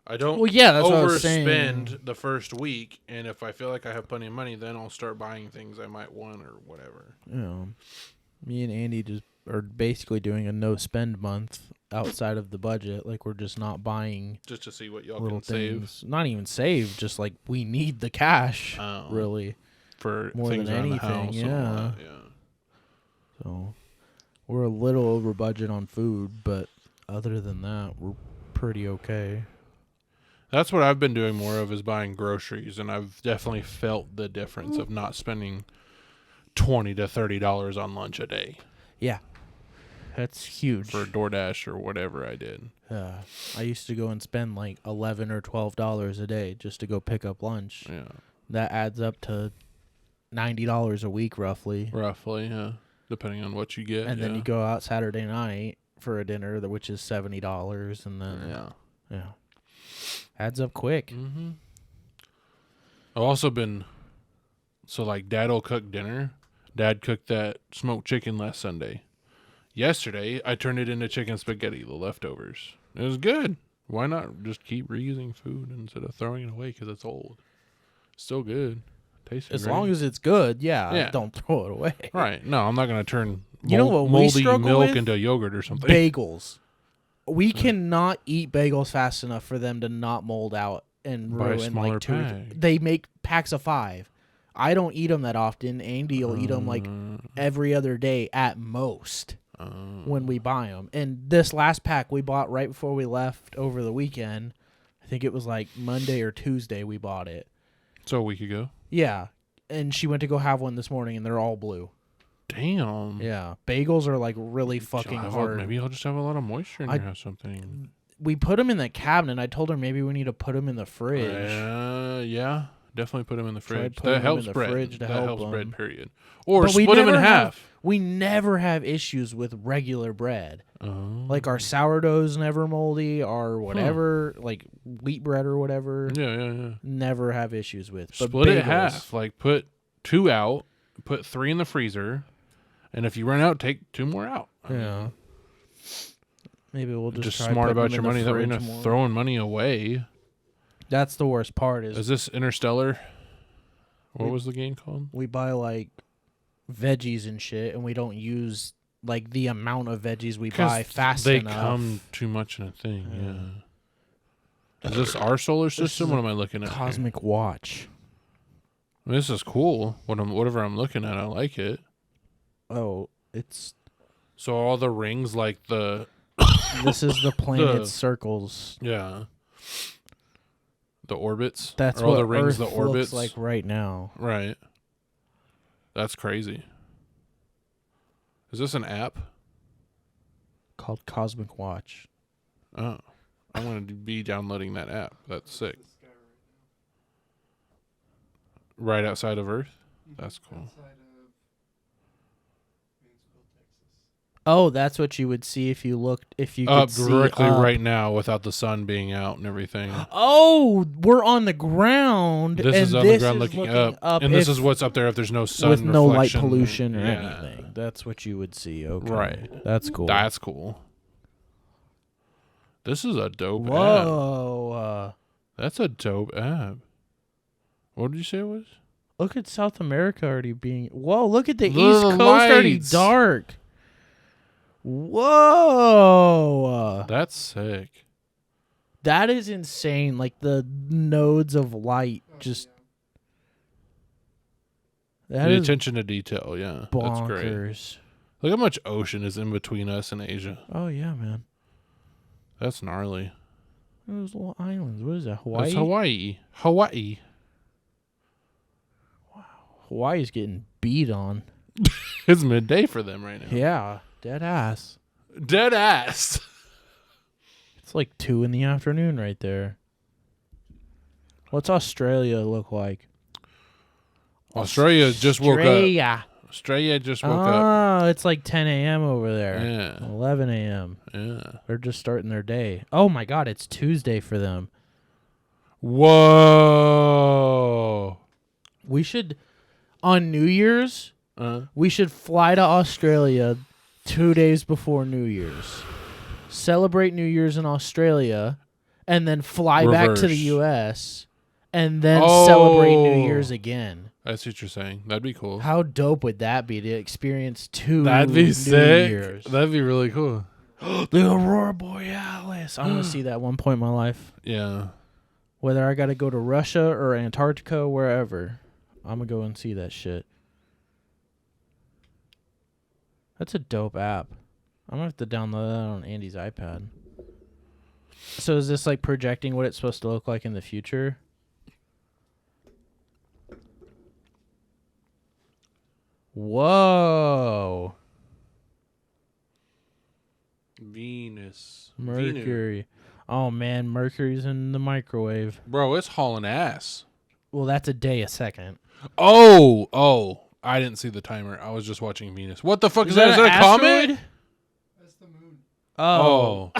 I don't that's what I was saying. overspend the first week, and if I feel like I have plenty of money, then I'll start buying things I might want or whatever. Me and Andy just are basically doing a no-spend month outside of the budget. Like, we're just not buying just to see what y'all little can things. save. Not even save, just like we need the cash, really. For more things than around anything, the house. yeah. So we're a little over budget on food, but other than that, we're pretty okay. That's what I've been doing more of is buying groceries, and I've definitely felt the difference of not spending $20 to $30 on lunch a day. Yeah. That's huge. For DoorDash or whatever I did. I used to go and spend like $11 or $12 a day just to go pick up lunch. Yeah. That adds up to $90 a week, roughly. Roughly, yeah. Depending on what you get. And then you go out Saturday night for a dinner, which is $70, and then adds up quick. Mm-hmm. I've also been Dad will cook dinner. Dad cooked that smoked chicken last Sunday. Yesterday, I turned it into chicken spaghetti, the leftovers. It was good. Why not just keep reusing food instead of throwing it away because it's old? Still good. Tastes As great. long as it's good, don't throw it away. Right. No, I'm not going to turn moldy milk into yogurt or something. Bagels. We cannot eat bagels fast enough for them to not mold out and ruin like two. They make packs of 5. I don't eat them that often. Andy will eat them like every other day at most when we buy them. And this last pack we bought right before we left over the weekend. I think it was like Monday or Tuesday we bought it. So a week ago? Yeah. And she went to go have one this morning, and they're all blue. Damn. Yeah. Bagels are like really fucking hard. Maybe I'll just have a lot of moisture in here or something. We put them in the cabinet. I told her maybe we need to put them in the fridge. Yeah. Definitely put them in the fridge. That helps bread. That helps bread, period. Or split them in half. We never have issues with regular bread. Like our sourdough's never moldy, or whatever, like wheat bread or whatever. Yeah. Never have issues with. But split it bagels, in half. Like put 2 out, put 3 in the freezer, and if you run out, take 2 more out. Maybe we'll just try smart about them your in money. the That we're fridge not more. throwing money away. That's the worst part. Is this Interstellar? What was the game called? We buy like veggies and shit, and we don't use like the amount of veggies we buy fast enough. They come too much in a thing. Yeah. Is this our solar system? What am I looking at? Cosmic Watch. I mean, this is cool. Whatever I'm looking at, I like it. Oh, it's so all the rings like the. This is the planet's circles. Yeah. The orbits. That's all what the rings. Earth The orbits. looks like right now. Right. That's crazy. Is this an app? Called Cosmic Watch. Oh. I'm going to be downloading that app. That's sick. Right outside of Earth? That's cool. Oh, that's what you would see if you looked. If you up could directly see up. right now without the sun being out and everything. Oh, we're on the ground. This is on the ground looking up. And this is what's up there if there's no sun with no light reflection. pollution or anything. That's what you would see. Okay. Right. That's cool. That's cool. This is a dope app. Whoa. That's a dope app. What did you say it was? Look at South America already being... Whoa, look at the Look East at the Coast already lights. dark. Whoa. That's sick. That is insane. Like, the nodes of light just... That The is attention to detail, yeah. That's great. bonkers. Look how much ocean is in between us and Asia. Oh, yeah, man. That's gnarly. Those little islands. What is that, Hawaii? That's Hawaii. Hawaii. Hawaii's getting beat on. It's midday for them right now. Yeah, dead ass. Dead ass. It's like 2 in the afternoon right there. What's Australia look like? Australia just woke up. Australia just woke up. Oh, it's like 10 a.m. over there. Yeah. 11 a.m. Yeah. They're just starting their day. Oh, my God. It's Tuesday for them. Whoa. We should, on New Year's, we should fly to Australia 2 days before New Year's. Celebrate New Year's in Australia, and then fly back to the U.S., and then celebrate New Year's again. I see what you're saying. That'd be cool. How dope would that be to experience 2 That'd be New sick. Years? That'd be really cool. The Aurora Borealis. I want to see that at one point in my life. Yeah. Whether I got to go to Russia or Antarctica, wherever, I'm going to go and see that shit. That's a dope app. I'm going to have to download that on Andy's iPad. So is this like projecting what it's supposed to look like in the future? Whoa. Venus. Mercury. Oh, man. Mercury's in the microwave. Bro, it's hauling ass. Well, that's a day a second. Oh. I didn't see the timer. I was just watching Venus. What the fuck is that? Is that a comet? That's the moon. Oh.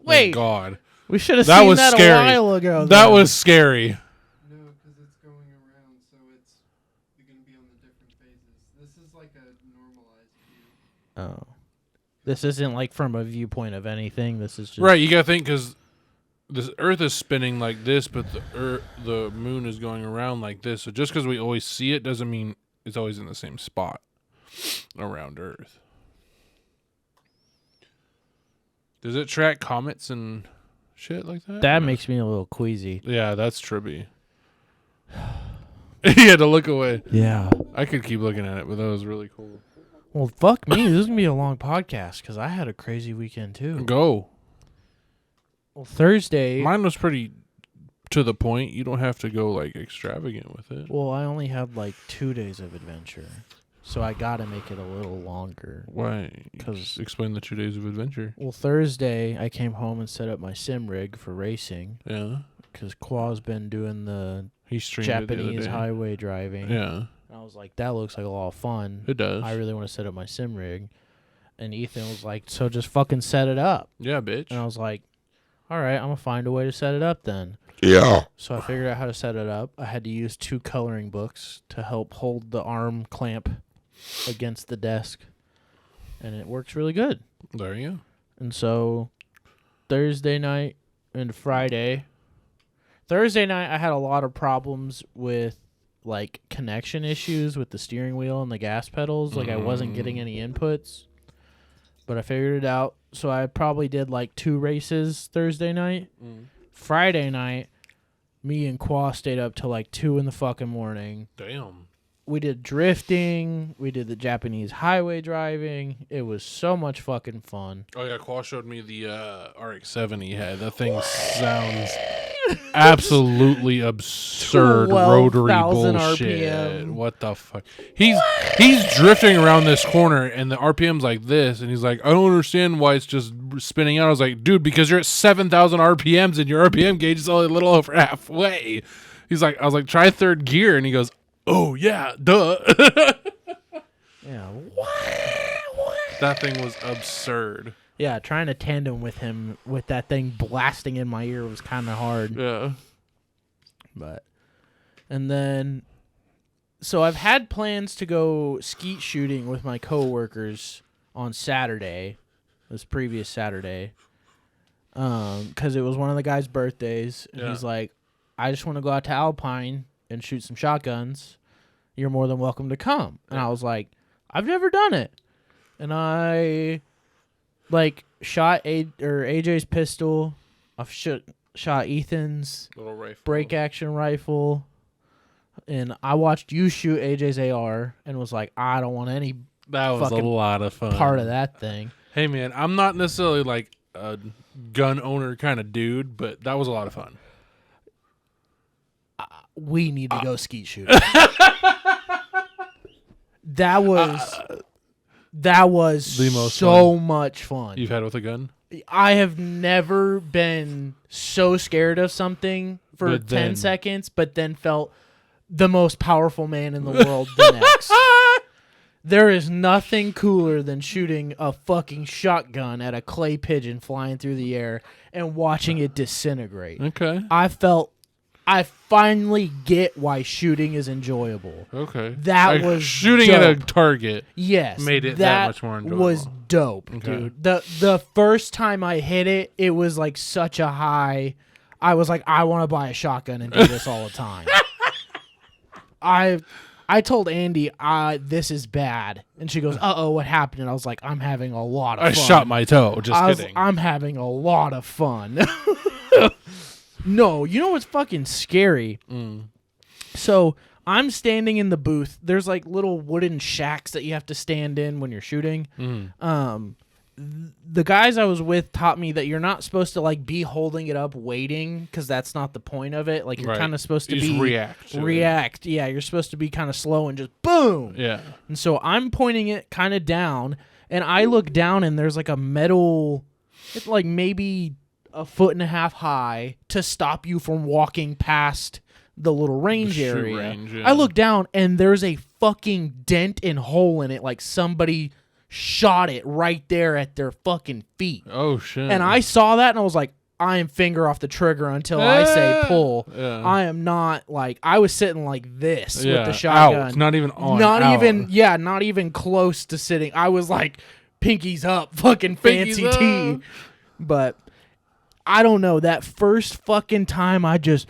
Wait. Thank God. We should have That seen was that scary. a while ago. That then. was scary. No, because it's going around, so you're going to be on the different phases. This is like a normalized view. Oh. This isn't like from a viewpoint of anything. This is just... Right, you got to think because the Earth is spinning like this, but the moon is going around like this. So just because we always see it doesn't mean it's always in the same spot around Earth. Does it track comets and shit like that? That makes me a little queasy. Yeah, that's trippy. He had to look away. Yeah. I could keep looking at it, but that was really cool. Well, fuck me. This is going to be a long podcast because I had a crazy weekend too. Go. Well, Thursday... Mine was pretty to the point. You don't have to go like extravagant with it. Well, I only had like 2 days of adventure. So I got to make it a little longer. Why? 'Cause- Just explain the 2 days of adventure. Well, Thursday I came home and set up my sim rig for racing Yeah. because Qua's been doing the He streamed it the other Japanese day. highway driving. Yeah. And I was like, that looks like a lot of fun. It does. I really want to set up my sim rig. And Ethan was like, so just fucking set it up. Yeah, bitch. And I was like, all right, I'm going to find a way to set it up then. Yeah. So I figured out how to set it up. I had to use 2 coloring books to help hold the arm clamp against the desk. And it works really good. There you go. And so Thursday night and Friday. Thursday night I had a lot of problems with like connection issues with the steering wheel and the gas pedals. Like I wasn't getting any inputs. But I figured it out. So I probably did like 2 races Thursday night. Friday night, me and Qua stayed up till like 2 in the fucking morning. Damn. We did drifting. We did the Japanese highway driving. It was so much fucking fun. Oh, yeah. Qual showed me the RX-7 he had. That thing sounds absolutely absurd rotary 12,000 bullshit. RPM. What the fuck? He's drifting around this corner, and the RPM's like this, and he's like, I don't understand why it's just spinning out. I was like, dude, because you're at 7,000 RPMs, and your RPM gauge is only a little over halfway. He's like, I was like, try 3rd gear, and he goes, oh, yeah, duh. Yeah. What? That thing was absurd. Yeah, trying to tandem with him with that thing blasting in my ear was kind of hard. Yeah. But, and then, so I've had plans to go skeet shooting with my coworkers on Saturday, this previous Saturday, because it was one of the guys' birthdays. And Yeah. he's like, I just want to go out to Alpine and shoot some shotguns, you're more than welcome to come. And I was like, I've never done it. And I shot AJ's pistol. I've shot Ethan's Little rifle. break action rifle. And I watched you shoot AJ's AR and was like, I don't want any That was a fucking lot of fun. part of that thing. Hey, man, I'm not necessarily like a gun owner kind of dude, but that was a lot of fun. We need to go skeet shooting. That was The most so much fun. You've had with a gun? I have never been so scared of something for But 10 then- seconds, but then felt the most powerful man in the world the next. There is nothing cooler than shooting a fucking shotgun at a clay pigeon flying through the air and watching it disintegrate. Okay. I finally get why shooting is enjoyable. Okay. That was shooting at a dope. target. Yes. Made it that much more enjoyable. Was dope, Okay. dude. The first time I hit it, it was like such a high. I was like, I want to buy a shotgun and do this all the time. I told Andy, this is bad. And she goes, uh-oh, what happened? And I was like, I'm having a lot of fun. I shot my toe. Just kidding. I'm having a lot of fun. No, you know what's fucking scary? So I'm standing in the booth. There's like little wooden shacks that you have to stand in when you're shooting. The guys I was with taught me that you're not supposed to like be holding it up waiting, because that's not the point of it. Like you're Right. kind of supposed to You be just react to it. react. Yeah, you're supposed to be kind of slow and just boom. Yeah. And so I'm pointing it kind of down, and I look down and there's like a metal, it's like maybe 1.5 feet high to stop you from walking past the little range shoot area. range, yeah. I look down and there's a fucking dent and hole in it, like somebody shot it right there at their fucking feet. Oh, shit. And I saw that and I was like, I am finger off the trigger until I say pull. Yeah. I am not like, I was sitting like this with Yeah, the shotgun. out. Not even on. Not out. not even close to sitting. I was like, pinkies up, fucking Pinkies fancy up. tea. But I don't know. That first fucking time, I just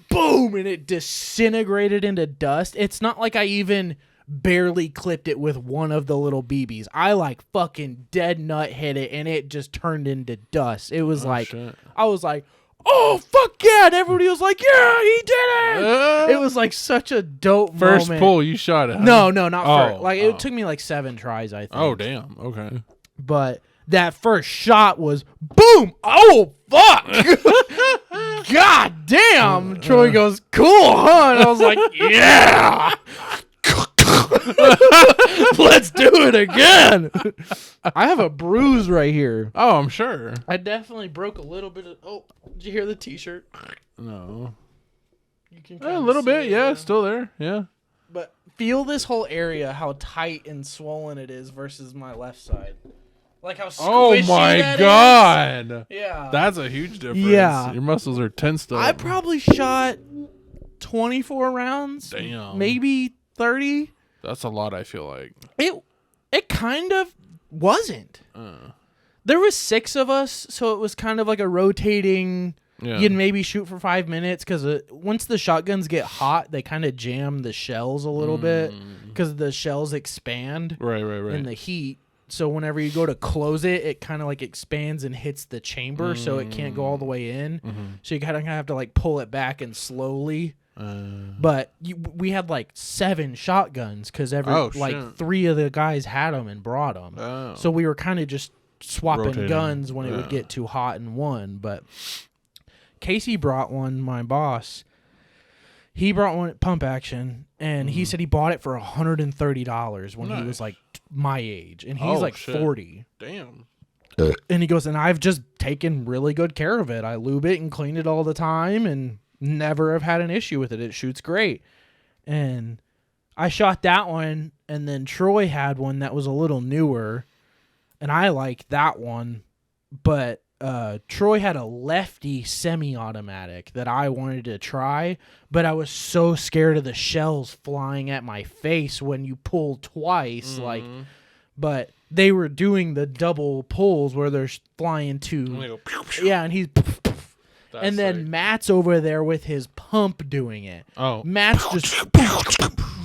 boom, and it disintegrated into dust. It's not like I even barely clipped it with one of the little BBs. I like fucking dead nut hit it, and it just turned into dust. It was like, shit. I was like, oh, fuck yeah. And everybody was like, yeah, he did it. It was like such a dope First moment. pull, you shot it. Huh? No, not Oh, first. Like, it took me like 7 tries, I think. Oh, damn. Okay. But that first shot was boom. Oh, fuck. God damn. Troy goes, cool, huh? And I was like, yeah. Let's do it again. I have a bruise right here. Oh, I'm sure. I definitely broke a little bit of. Oh, did you hear the t-shirt? No. You can A kinda little see bit. it, Yeah, still there. Yeah. But feel this whole area, how tight and swollen it is versus my left side. Like how Oh, squishy my that God. is. Yeah. That's a huge difference. Yeah. Your muscles are tensed up. I probably shot 24 rounds. Damn. Maybe 30. That's a lot, I feel like. It kind of wasn't. There was 6 of us, so it was kind of like a rotating. Yeah. You'd maybe shoot for 5 minutes, because once the shotguns get hot, they kind of jam the shells a little bit, because the shells expand Right. in the heat. So whenever you go to close it, it kind of like expands and hits the chamber, so it can't go all the way in. So you kind of have to like pull it back and slowly. But we had like 7 shotguns, because shit. 3 of the guys had them and brought them. Oh. So we were kind of just swapping Rotating. guns when it would get too hot in one. But Casey brought one, my boss. He brought one at Pump Action, and he said he bought it for $130 when he was like my age, and he's like shit. 40. Damn. And he goes, and I've just taken really good care of it. I lube it and clean it all the time, and never have had an issue with it. It shoots great. And I shot that one, and then Troy had one that was a little newer, and I liked that one, but Troy had a lefty semi-automatic that I wanted to try, but I was so scared of the shells flying at my face when you pull twice, but they were doing the double pulls where they're flying to, And they go, pew, pew. yeah, and and then Matt's over there with his pump doing it. Oh. Matt's just...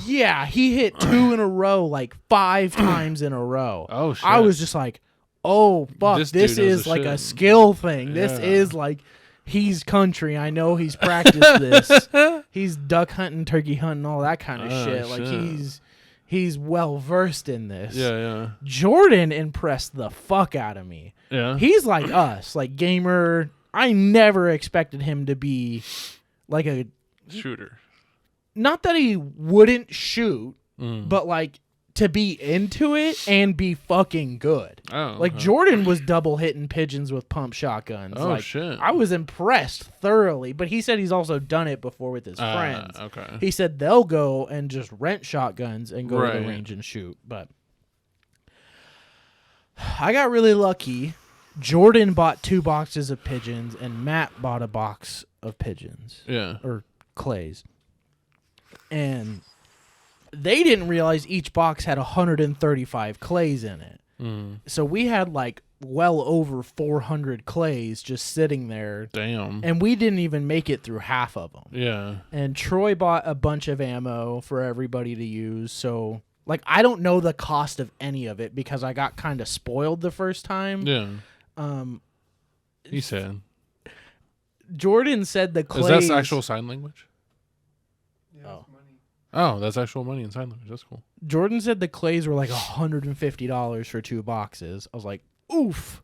Yeah, he hit 2 in a row, like 5 times in a row. Oh, shit. I was just like, oh, fuck, This this dude knows is a like shit. a skill thing. This Yeah. is like, he's country. I know he's practiced this. He's duck hunting, turkey hunting, all that kind of shit. Like, he's well-versed in this. Yeah. Jordan impressed the fuck out of me. Yeah. He's like us, like gamer. I never expected him to be like a... Shooter. Not that he wouldn't shoot, Mm. but like to be into it and be fucking good. Oh. Like okay. Jordan was double hitting pigeons with pump shotguns. Oh, like, shit. I was impressed thoroughly, but he said he's also done it before with his friends. Okay. He said they'll go and just rent shotguns and go to the Right. range and shoot. But I got really lucky. Jordan bought 2 boxes of pigeons and Matt bought a box of pigeons Yeah. or clays. And they didn't realize each box had 135 clays in it. Mm. So we had like well over 400 clays just sitting there. Damn. And we didn't even make it through half of them. Yeah. And Troy bought a bunch of ammo for everybody to use. So, like, I don't know the cost of any of it because I got kind of spoiled the first time. Yeah. He said. Jordan said the clays... Is that actual sign language? Yeah, Oh. it's money. Oh, that's actual money in sign language. That's cool. Jordan said the clays were like $150 for 2 boxes. I was like, oof.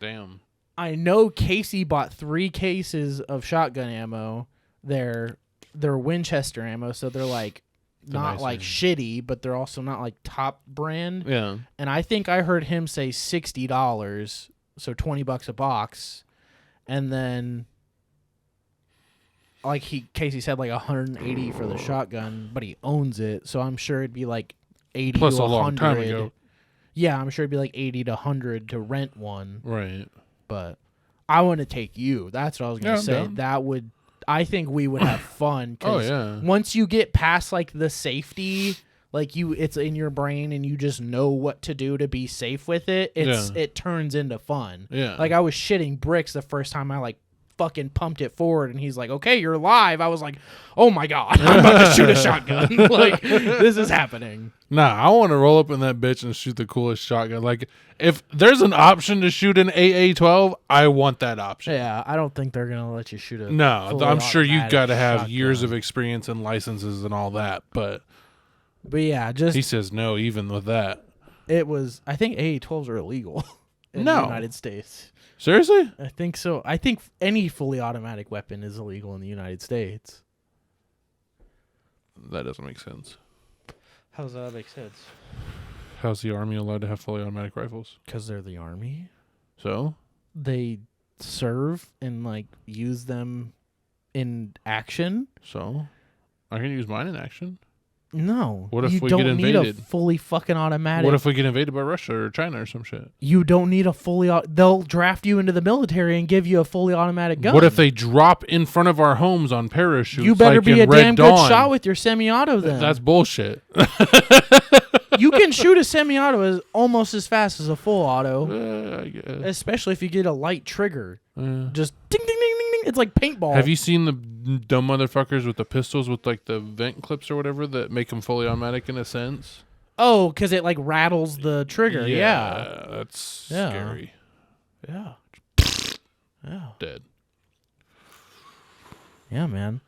Damn. I know Casey bought 3 cases of shotgun ammo. They're Winchester ammo, so they're like not nice like ammo. shitty, but they're also not like top brand. Yeah. And I think I heard him say $60, so $20 a box. And then like Casey said like 180 for the shotgun, but he owns it, so I'm sure it'd be like 80 Plus to a 100. long time ago. Yeah, I'm sure it'd be like 80 to 100 to rent one. Right. But I want to take you. That's what I was going to Yeah, I'm say. down. That would, I think we would have fun. Oh, 'Cause yeah. once you get past like the safety, like it's in your brain and you just know what to do to be safe with it. It turns into fun. Yeah. Like I was shitting bricks the first time I like fucking pumped it forward and he's like, okay, you're live. I was like, oh my God, I'm about to shoot a shotgun. Like this is happening. Nah, I want to roll up in that bitch and shoot the coolest shotgun. Like, if there's an option to shoot an AA-12, I want that option. Yeah, I don't think they're gonna let you shoot a. No, fully I'm sure you've automatic got to have shotgun. years of experience and licenses and all that. But yeah, just he says no, even with that. it was. I think AA-12s are illegal in No. the United States. Seriously? I think so. I think any fully automatic weapon is illegal in the United States. That doesn't make sense. How does that make sense? How's the Army allowed to have fully automatic rifles? Because they're the army. So? They serve and like use them in action. So? I can use mine in action. No. What if you we don't get need invaded? a fully fucking automatic. What if we get invaded by Russia or China or some shit? you don't need a fully? They'll draft you into the military and give you a fully automatic gun. What if they drop in front of our homes on parachutes? You better like be in a Red damn Dawn? good shot with your semi-auto then. That's bullshit. You can shoot a semi-auto almost as fast as a full auto, I guess. especially if you get a light trigger. Uh, Just ding, ding, ding, ding, ding. It's like paintball. have you seen the dumb motherfuckers with the pistols with like the vent clips or whatever that make them fully automatic in a sense? Oh, because it like rattles the trigger. Yeah. That's Yeah. scary. Yeah. Yeah. Dead. Yeah, man.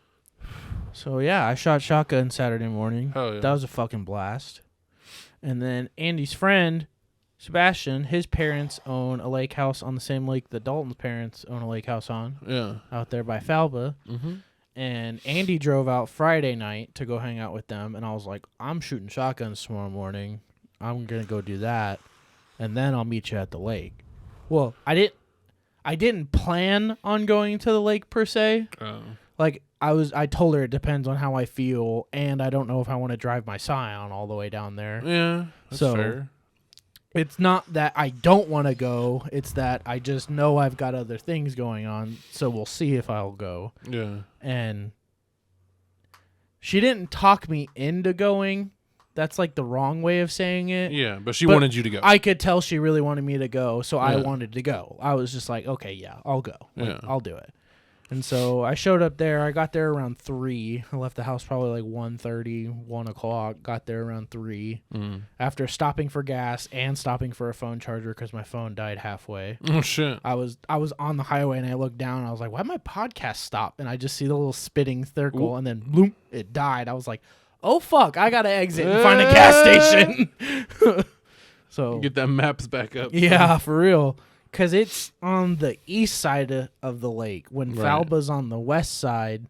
So, yeah, I shot shotgun Saturday morning. Hell yeah. That was a fucking blast. And then Andy's friend, Sebastian, his parents own a lake house on the same lake that Dalton's parents own a lake house on, Yeah. out there by Falba. Mm-hmm. And Andy drove out Friday night to go hang out with them. And I was like, I'm shooting shotguns tomorrow morning. I'm going to go do that. And then I'll meet you at the lake. Well, I didn't plan on going to the lake per se. Oh. Like I told her it depends on how I feel, and I don't know if I want to drive my Scion all the way down there. Yeah. That's So- fair. It's not that I don't want to go, it's that I just know I've got other things going on, so we'll see if I'll go. Yeah. And she didn't talk me into going. That's like the wrong way of saying it. Yeah, but she But wanted you to go. I could tell she really wanted me to go, so I Yeah. wanted to go. I was just like, okay, yeah, I'll go. Like, Yeah. I'll do it. And so I showed up there. I got there around 3. I left the house probably like 1:30, 1 o'clock. Got there around 3 after stopping for gas and stopping for a phone charger because my phone died halfway. Oh, shit. I was on the highway and I looked down and I was like, why'd my podcast stop? And I just see the little spitting circle and then bloom, it died. I was like, oh, fuck, I got to exit and find a gas station. So Get that maps back up. yeah, for real. Because it's on the east side of the lake when Right. Falba's on the west side.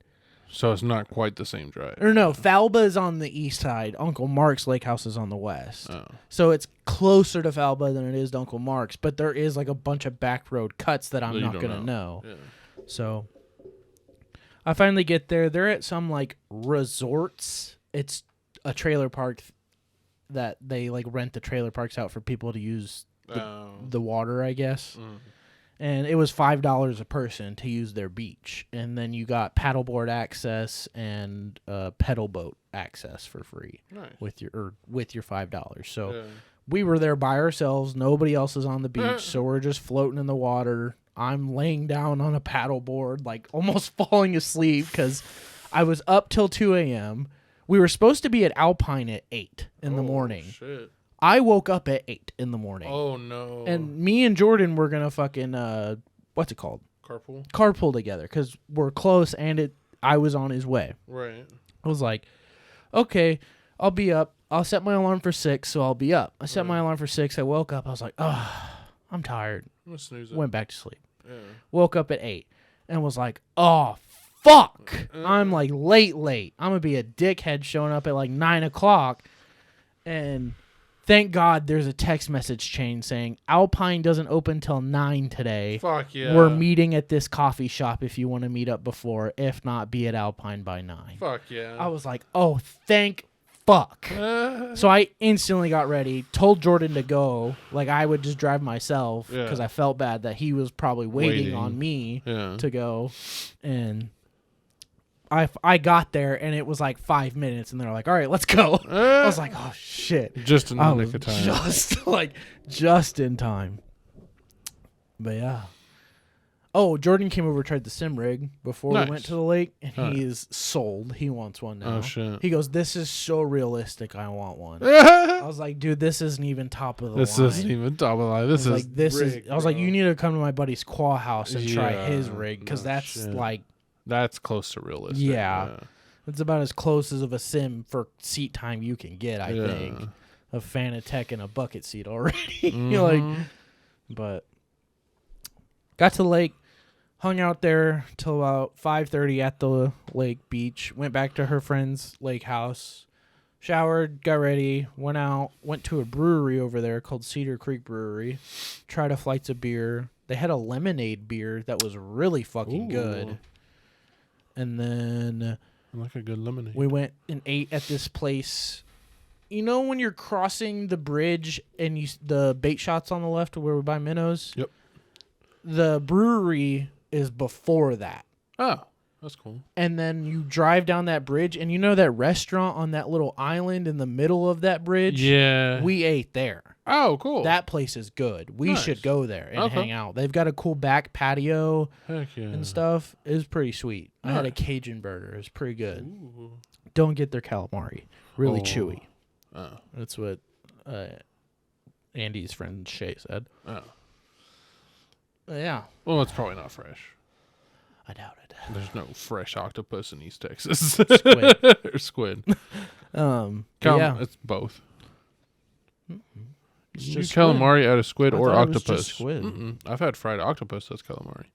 So it's not quite the same drive. Or no, Falba's on the east side. Uncle Mark's lake house is on the west. Oh. So it's closer to Falba than it is to Uncle Mark's. But there is like a bunch of back road cuts that I'm That you not don't going to know. Yeah. So I finally get there. They're at some like resorts. It's a trailer park that they like rent the trailer parks out for people to use the water, I guess. And it was $5 a person to use their beach. And then you got paddleboard access and pedal boat access for free Nice. with your $5. So Yeah. we were there by ourselves. Nobody else is on the beach. So we're just floating in the water. I'm laying down on a paddleboard, like almost falling asleep because I was up till 2 a.m. We were supposed to be at Alpine at 8 in the morning. Shit. I woke up at 8 in the morning. Oh, no. And me and Jordan were going to fucking, what's it called? Carpool? Carpool together because we're close and I was on his way. Right. I was like, okay, I'll be up. I'll set my alarm for 6, so I'll be up. I set my alarm for 6. I woke up. I was like, oh, I'm tired. I'm going to snooze it. Went back to sleep. Yeah. Woke up at 8 and was like, oh, fuck. I'm like late. I'm going to be a dickhead showing up at like 9 o'clock. And thank God there's a text message chain saying Alpine doesn't open till 9 today. Fuck yeah. We're meeting at this coffee shop if you want to meet up before. If not, be at Alpine by 9. Fuck yeah. I was like, oh, thank fuck. So I instantly got ready, told Jordan to go. Like I would just drive myself because I felt bad that he was probably waiting on me to go. And I got there and it was like 5 minutes and they're like, all right, let's go. I was like, oh shit. Just in the I nick was of time. just in time. But yeah. Oh, Jordan came over, tried the sim rig before we went to the lake, and he is sold. He wants one now. Oh, shit. He goes, this is so realistic, I want one. I was like, dude, this isn't even top of the This line. isn't even top of the line. This is I was like, you need to come to my buddy's Qua house and try his rig, because no that's shit. like, That's close to realistic. Yeah. it's about as close as of a sim for seat time you can get, I think. A Fanatec and a bucket seat already. You're like, but got to the lake. Hung out there till about 5:30 at the lake beach. Went back to her friend's lake house. Showered, got ready, went out, went to a brewery over there called Cedar Creek Brewery. Tried a flights of beer. They had a lemonade beer that was really fucking good. And then I like a good lemonade. we went and ate at this place. You know when you're crossing the bridge and the bait shots on the left where we buy minnows? Yep. The brewery is before that. Oh, that's cool. And then you drive down that bridge, and you know that restaurant on that little island in the middle of that bridge? Yeah. We ate there. Oh, cool. That place is good. We Nice. should go there and Okay. hang out. They've got a cool back patio Heck yeah. and stuff. It was pretty sweet. I had a Nice. Cajun burger. It was pretty good. Ooh. Don't get their calamari. Really Oh. chewy. Oh. That's what Andy's friend Shay said. Oh. Yeah. Well, it's probably not fresh. I doubt it. There's no fresh octopus in East Texas. Squid. Or squid. Yeah. It's both. It's You just calamari out of squid I or thought it was octopus. just squid. I've had fried octopus. That's calamari.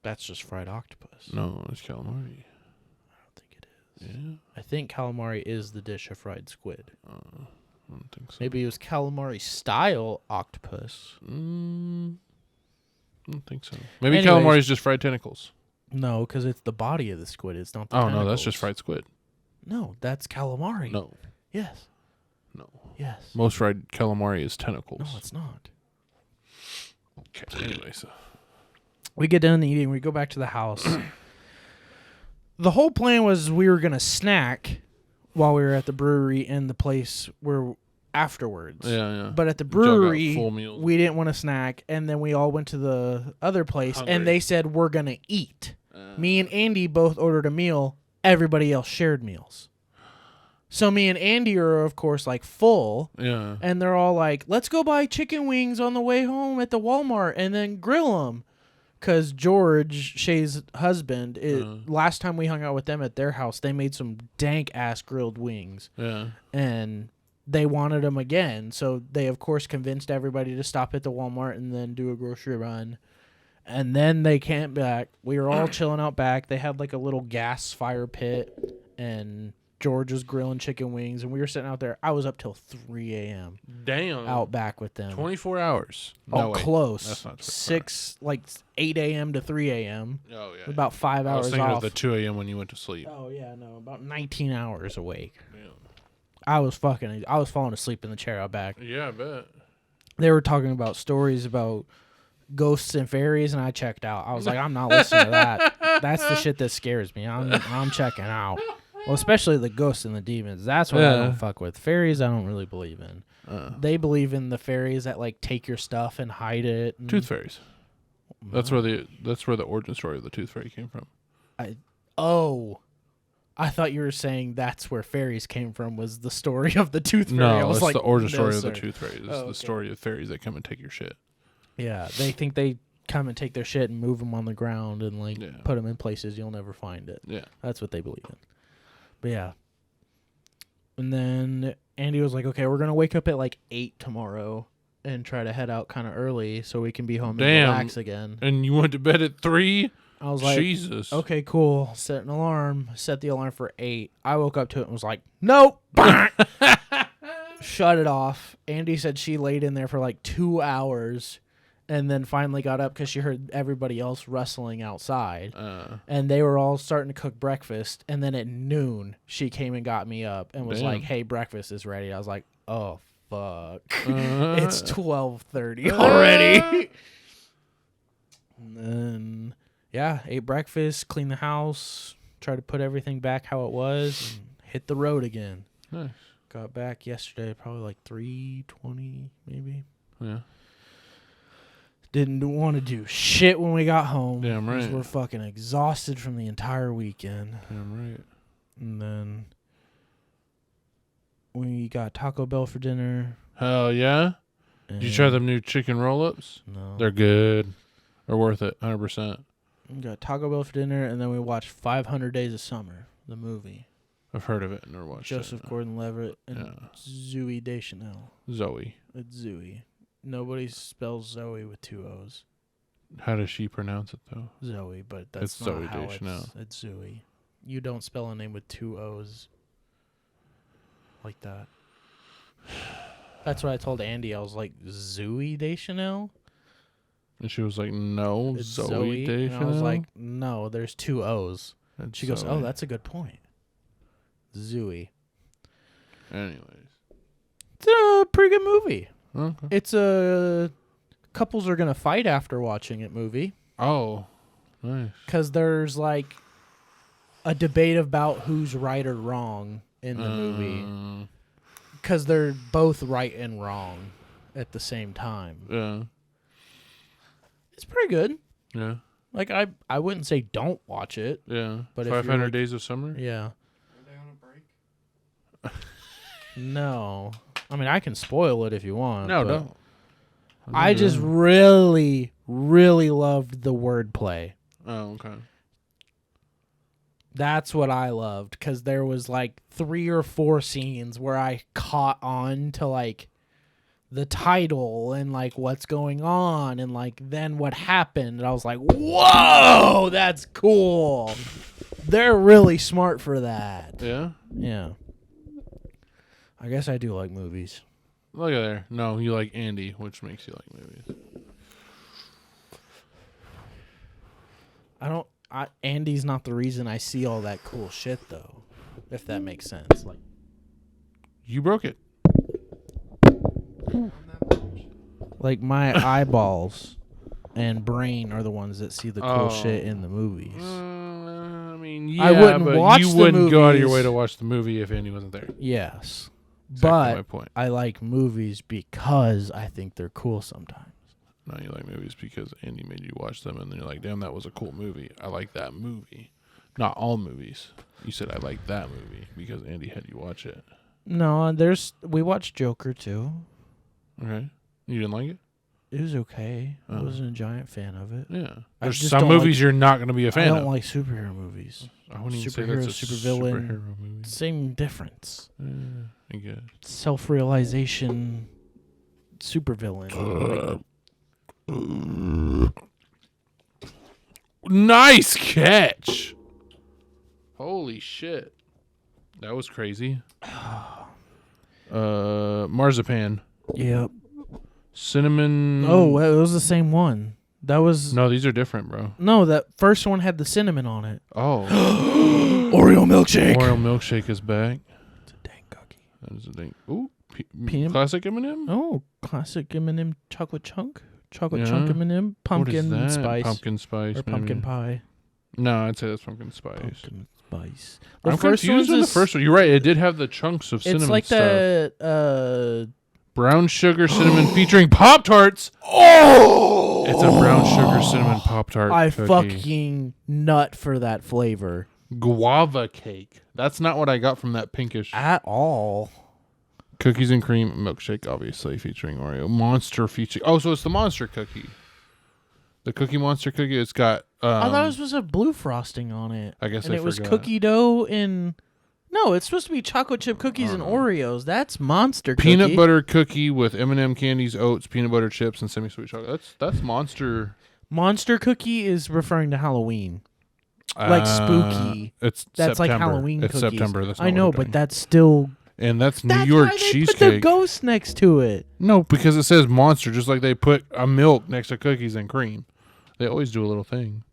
That's just fried octopus. No, it's calamari. I don't think it is. Yeah, I think calamari is the dish of fried squid. I don't think so. Maybe it was calamari style octopus. I don't think so. Maybe Anyways. calamari is just fried tentacles. No, because it's the body of the squid. It's not the Oh no, that's tentacles. just fried squid. No, that's calamari. No, Yes. no. Yes. Most fried calamari is tentacles. No, it's not. Okay. Anyways, We get done eating. We go back to the house. The whole plan was we were going to snack while we were at the brewery in the place where afterwards. Yeah. But at the Y'all got brewery, full meals. we didn't want a snack, and then we all went to the other place, Hungry. and they said we're gonna eat. Me and Andy both ordered a meal. Everybody else shared meals. So me and Andy are, of course, like full, Yeah. and they're all like, "Let's go buy chicken wings on the way home at the Walmart, and then grill them." Because George, Shay's husband, last time we hung out with them at their house, they made some dank-ass grilled wings. Yeah. And they wanted them again. So they, of course, convinced everybody to stop at the Walmart and then do a grocery run. And then they came back. We were all chilling out back. They had like a little gas fire pit. And George was grilling chicken wings. And we were sitting out there. I was up till 3 a.m. Damn. out back with them. 24 hours. Oh, No, wait. close. That's not 8 a.m. to 3 a.m. Oh, yeah. About 5 I was hours thinking off. of the 2 a.m. when you went to sleep. Oh, yeah, no. About 19 hours awake. Damn. I was falling asleep in the chair out back. Yeah, I bet. They were talking about stories about ghosts and fairies, and I checked out. I was like, I'm not listening to that. That's the shit that scares me. I'm checking out. Well, especially the ghosts and the demons. That's what I don't fuck with. Fairies, I don't really believe in. They believe in the fairies that like take your stuff and hide it. And Tooth fairies. That's where the origin story of the tooth fairy came from. I thought you were saying that's where fairies came from, was the story of the tooth fairy. I No, was it's like, the origin story no, of the sir. tooth fairy. It's Oh, the story of fairies that come and take your shit. Yeah, they think they come and take their shit and move them on the ground and like put them in places you'll never find it. Yeah. That's what they believe in. But yeah. And then Andy was like, okay, we're going to wake up at like 8 tomorrow and try to head out kind of early so we can be home and relax again. And you went to bed at 3? I was like, Jesus. Okay, cool. Set an alarm. Set the alarm for 8. I woke up to it and was like, nope. Shut it off. Andy said she laid in there for like 2 hours and then finally got up because she heard everybody else rustling outside. And they were all starting to cook breakfast. And then at noon, she came and got me up and was like, hey, breakfast is ready. I was like, oh, fuck. It's 12:30 already. And then, yeah, ate breakfast, cleaned the house, tried to put everything back how it was, and hit the road again. Nice. Got back yesterday, probably like 3:20 maybe. Yeah. Didn't want to do shit when we got home. Damn right. 'cause we're fucking exhausted from the entire weekend. Damn right. And then we got Taco Bell for dinner. Hell yeah. Did you try them new chicken roll-ups? No. They're good. They're worth it, 100%. We got Taco Bell for dinner, and then we watched 500 Days of Summer, the movie. I've heard of it and never watched Joseph it. Gordon-Levitt and Zooey Deschanel. Zoe. It's Zooey. Nobody spells Zoe with 2 O's. How does she pronounce it, though? Zoe, but that's It's not Zooey how Deschanel. it's Zooey. You don't spell a name with 2 O's like that. That's what I told Andy. I was like, Zooey Deschanel? And she was like, no, It's Zoe And I was Deschanel? like, no, there's 2 O's. It's She goes, Zoe. oh, that's a good point. Zooey. Anyways. It's a pretty good movie. Okay. It's a couples are going to fight after watching it movie. Oh, nice. Because there's like a debate about who's right or wrong in the movie. Because they're both right and wrong at the same time. Yeah. It's pretty good. Yeah. Like, I wouldn't say don't watch it. Yeah. But if you're 500 like- Days of Summer? Yeah. Are they on a break? No. I mean, I can spoil it if you want. No, but don't. I just really, really loved the wordplay. Oh, okay. That's what I loved, because there was like 3 or 4 scenes where I caught on to like the title and like what's going on and like then what happened. And I was like, whoa, that's cool. They're really smart for that. Yeah? Yeah. I guess I do like movies. Look at there. No, you like Andy, which makes you like movies. Andy's not the reason I see all that cool shit though, if that makes sense. Like, You broke it. On that much? like my eyeballs and brain are the ones that see the cool Oh. shit in the movies. I mean, yeah, I wouldn't but watch you the wouldn't go out of your movies. way to watch the movie if Andy wasn't there. Yes. Exactly my but point. I like movies because I think they're cool sometimes. No, you like movies because Andy made you watch them, and then you're like, damn, that was a cool movie. I like that movie. Not all movies. You said I like that movie because Andy had you watch it. No, we watched Joker too. Okay. You didn't like it? It was okay. I Oh. wasn't a giant fan of it. Yeah. I There's just some don't movies like- you're not going to be a I fan don't of. like superhero movies. I wouldn't even say superhero, that's a supervillain. superhero movie. Same difference. I guess. Self-realization, supervillain. Nice catch. Holy shit. That was crazy. Marzipan. Yep. Cinnamon. Oh, it was the same one. That was No, these are different, bro. no. That first one had the cinnamon on it. Oh. Oreo milkshake. Oreo milkshake is back. It's a dang cookie. That is a thing. Ooh. Peanut- Classic M&M? Oh, classic M&M chocolate chunk. Chocolate Yeah. chunk M&M. What is Pumpkin that? spice. Pumpkin spice. Or pumpkin maybe. pie. No, I'd say that's pumpkin spice. Pumpkin spice. I'm confused on the first one. You're right. It did have the chunks of cinnamon It's like stuff. the Brown sugar cinnamon featuring Pop-Tarts. oh. It's a brown sugar cinnamon Pop-Tart I cookie. fucking nut for that flavor Guava cake. That's not what I got from that pinkish. at all. Cookies and cream milkshake, obviously, featuring Oreo. Monster featuring... Oh, so it's the monster cookie. The Cookie Monster cookie. It's got... I thought it was supposed to have blue frosting on it. I guess and I it was forgot. cookie dough and... No, it's supposed to be chocolate chip cookies and Oreos. That's monster Peanut cookie. butter cookie with M&M candies, oats, peanut butter chips, and semi-sweet chocolate. That's monster... Monster cookie is referring to Halloween. Like spooky. It's That's September. like Halloween It's cookies. September. That's not I know, what we're but doing. that's still... And that's New That's York why they cheesecake. put the ghost next to it. No, because it says monster, just like they put a milk next to cookies and cream. They always do a little thing.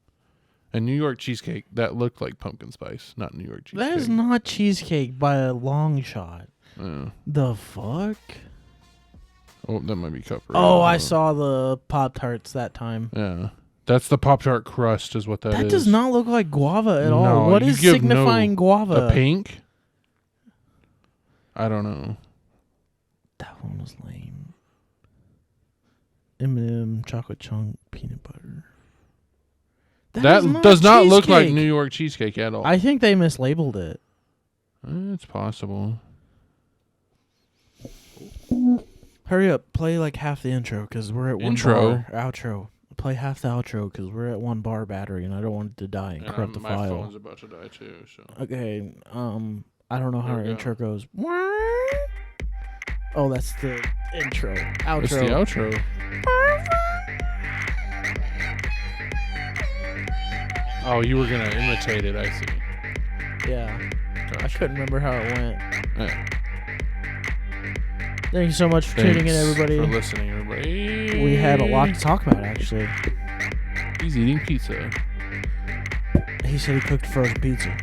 And New York cheesecake, that looked like pumpkin spice, not New York cheesecake. That is not cheesecake by a long shot. The fuck? Oh, that might be cup. Oh, I saw the Pop-Tarts that time. Yeah. That's the Pop-Tart crust is what that is. That does not look like guava at No, all. What you is give signifying guava? A pink? I don't know. That one was lame. M&M, chocolate chunk, peanut butter. That is does not look like cheesecake. New York cheesecake at all. I think they mislabeled it. It's possible. Hurry up, play like half the intro because we're at one Intro? bar. Outro. Play half the outro because we're at 1 bar battery and I don't want it to die and corrupt the my file. phone's about to die too. So Okay, I don't know how There our we go. intro goes. Oh, that's the intro. Outro. it's the outro. Oh, you were gonna imitate it. I see. Yeah. I Gotcha. couldn't remember how it went. Yeah. Thank you so much for tuning in, Thanks everybody. for listening, everybody. We had a lot to talk about, actually. He's eating pizza. He said he cooked frozen pizza.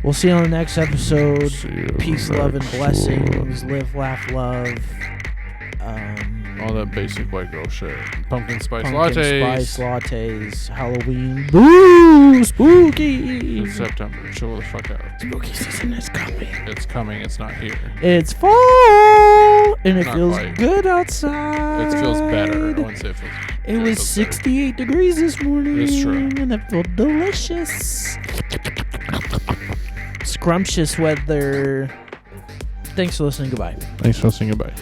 We'll see you on the next episode. See you Peace, love, and next blessings. Live, laugh, love. All that basic white girl shit. Pumpkin spice Pumpkin lattes. spice lattes. Halloween. Boo! Spooky! It's September. Chill the fuck out. Spooky season is coming. It's coming. It's not here. It's fall! And it Not feels quite. good outside. It feels better. I wouldn't say it feels. It was feels 68 degrees this morning. It's true. And it felt delicious. Scrumptious weather. Thanks for listening. Goodbye. Better. Thanks for listening. Goodbye.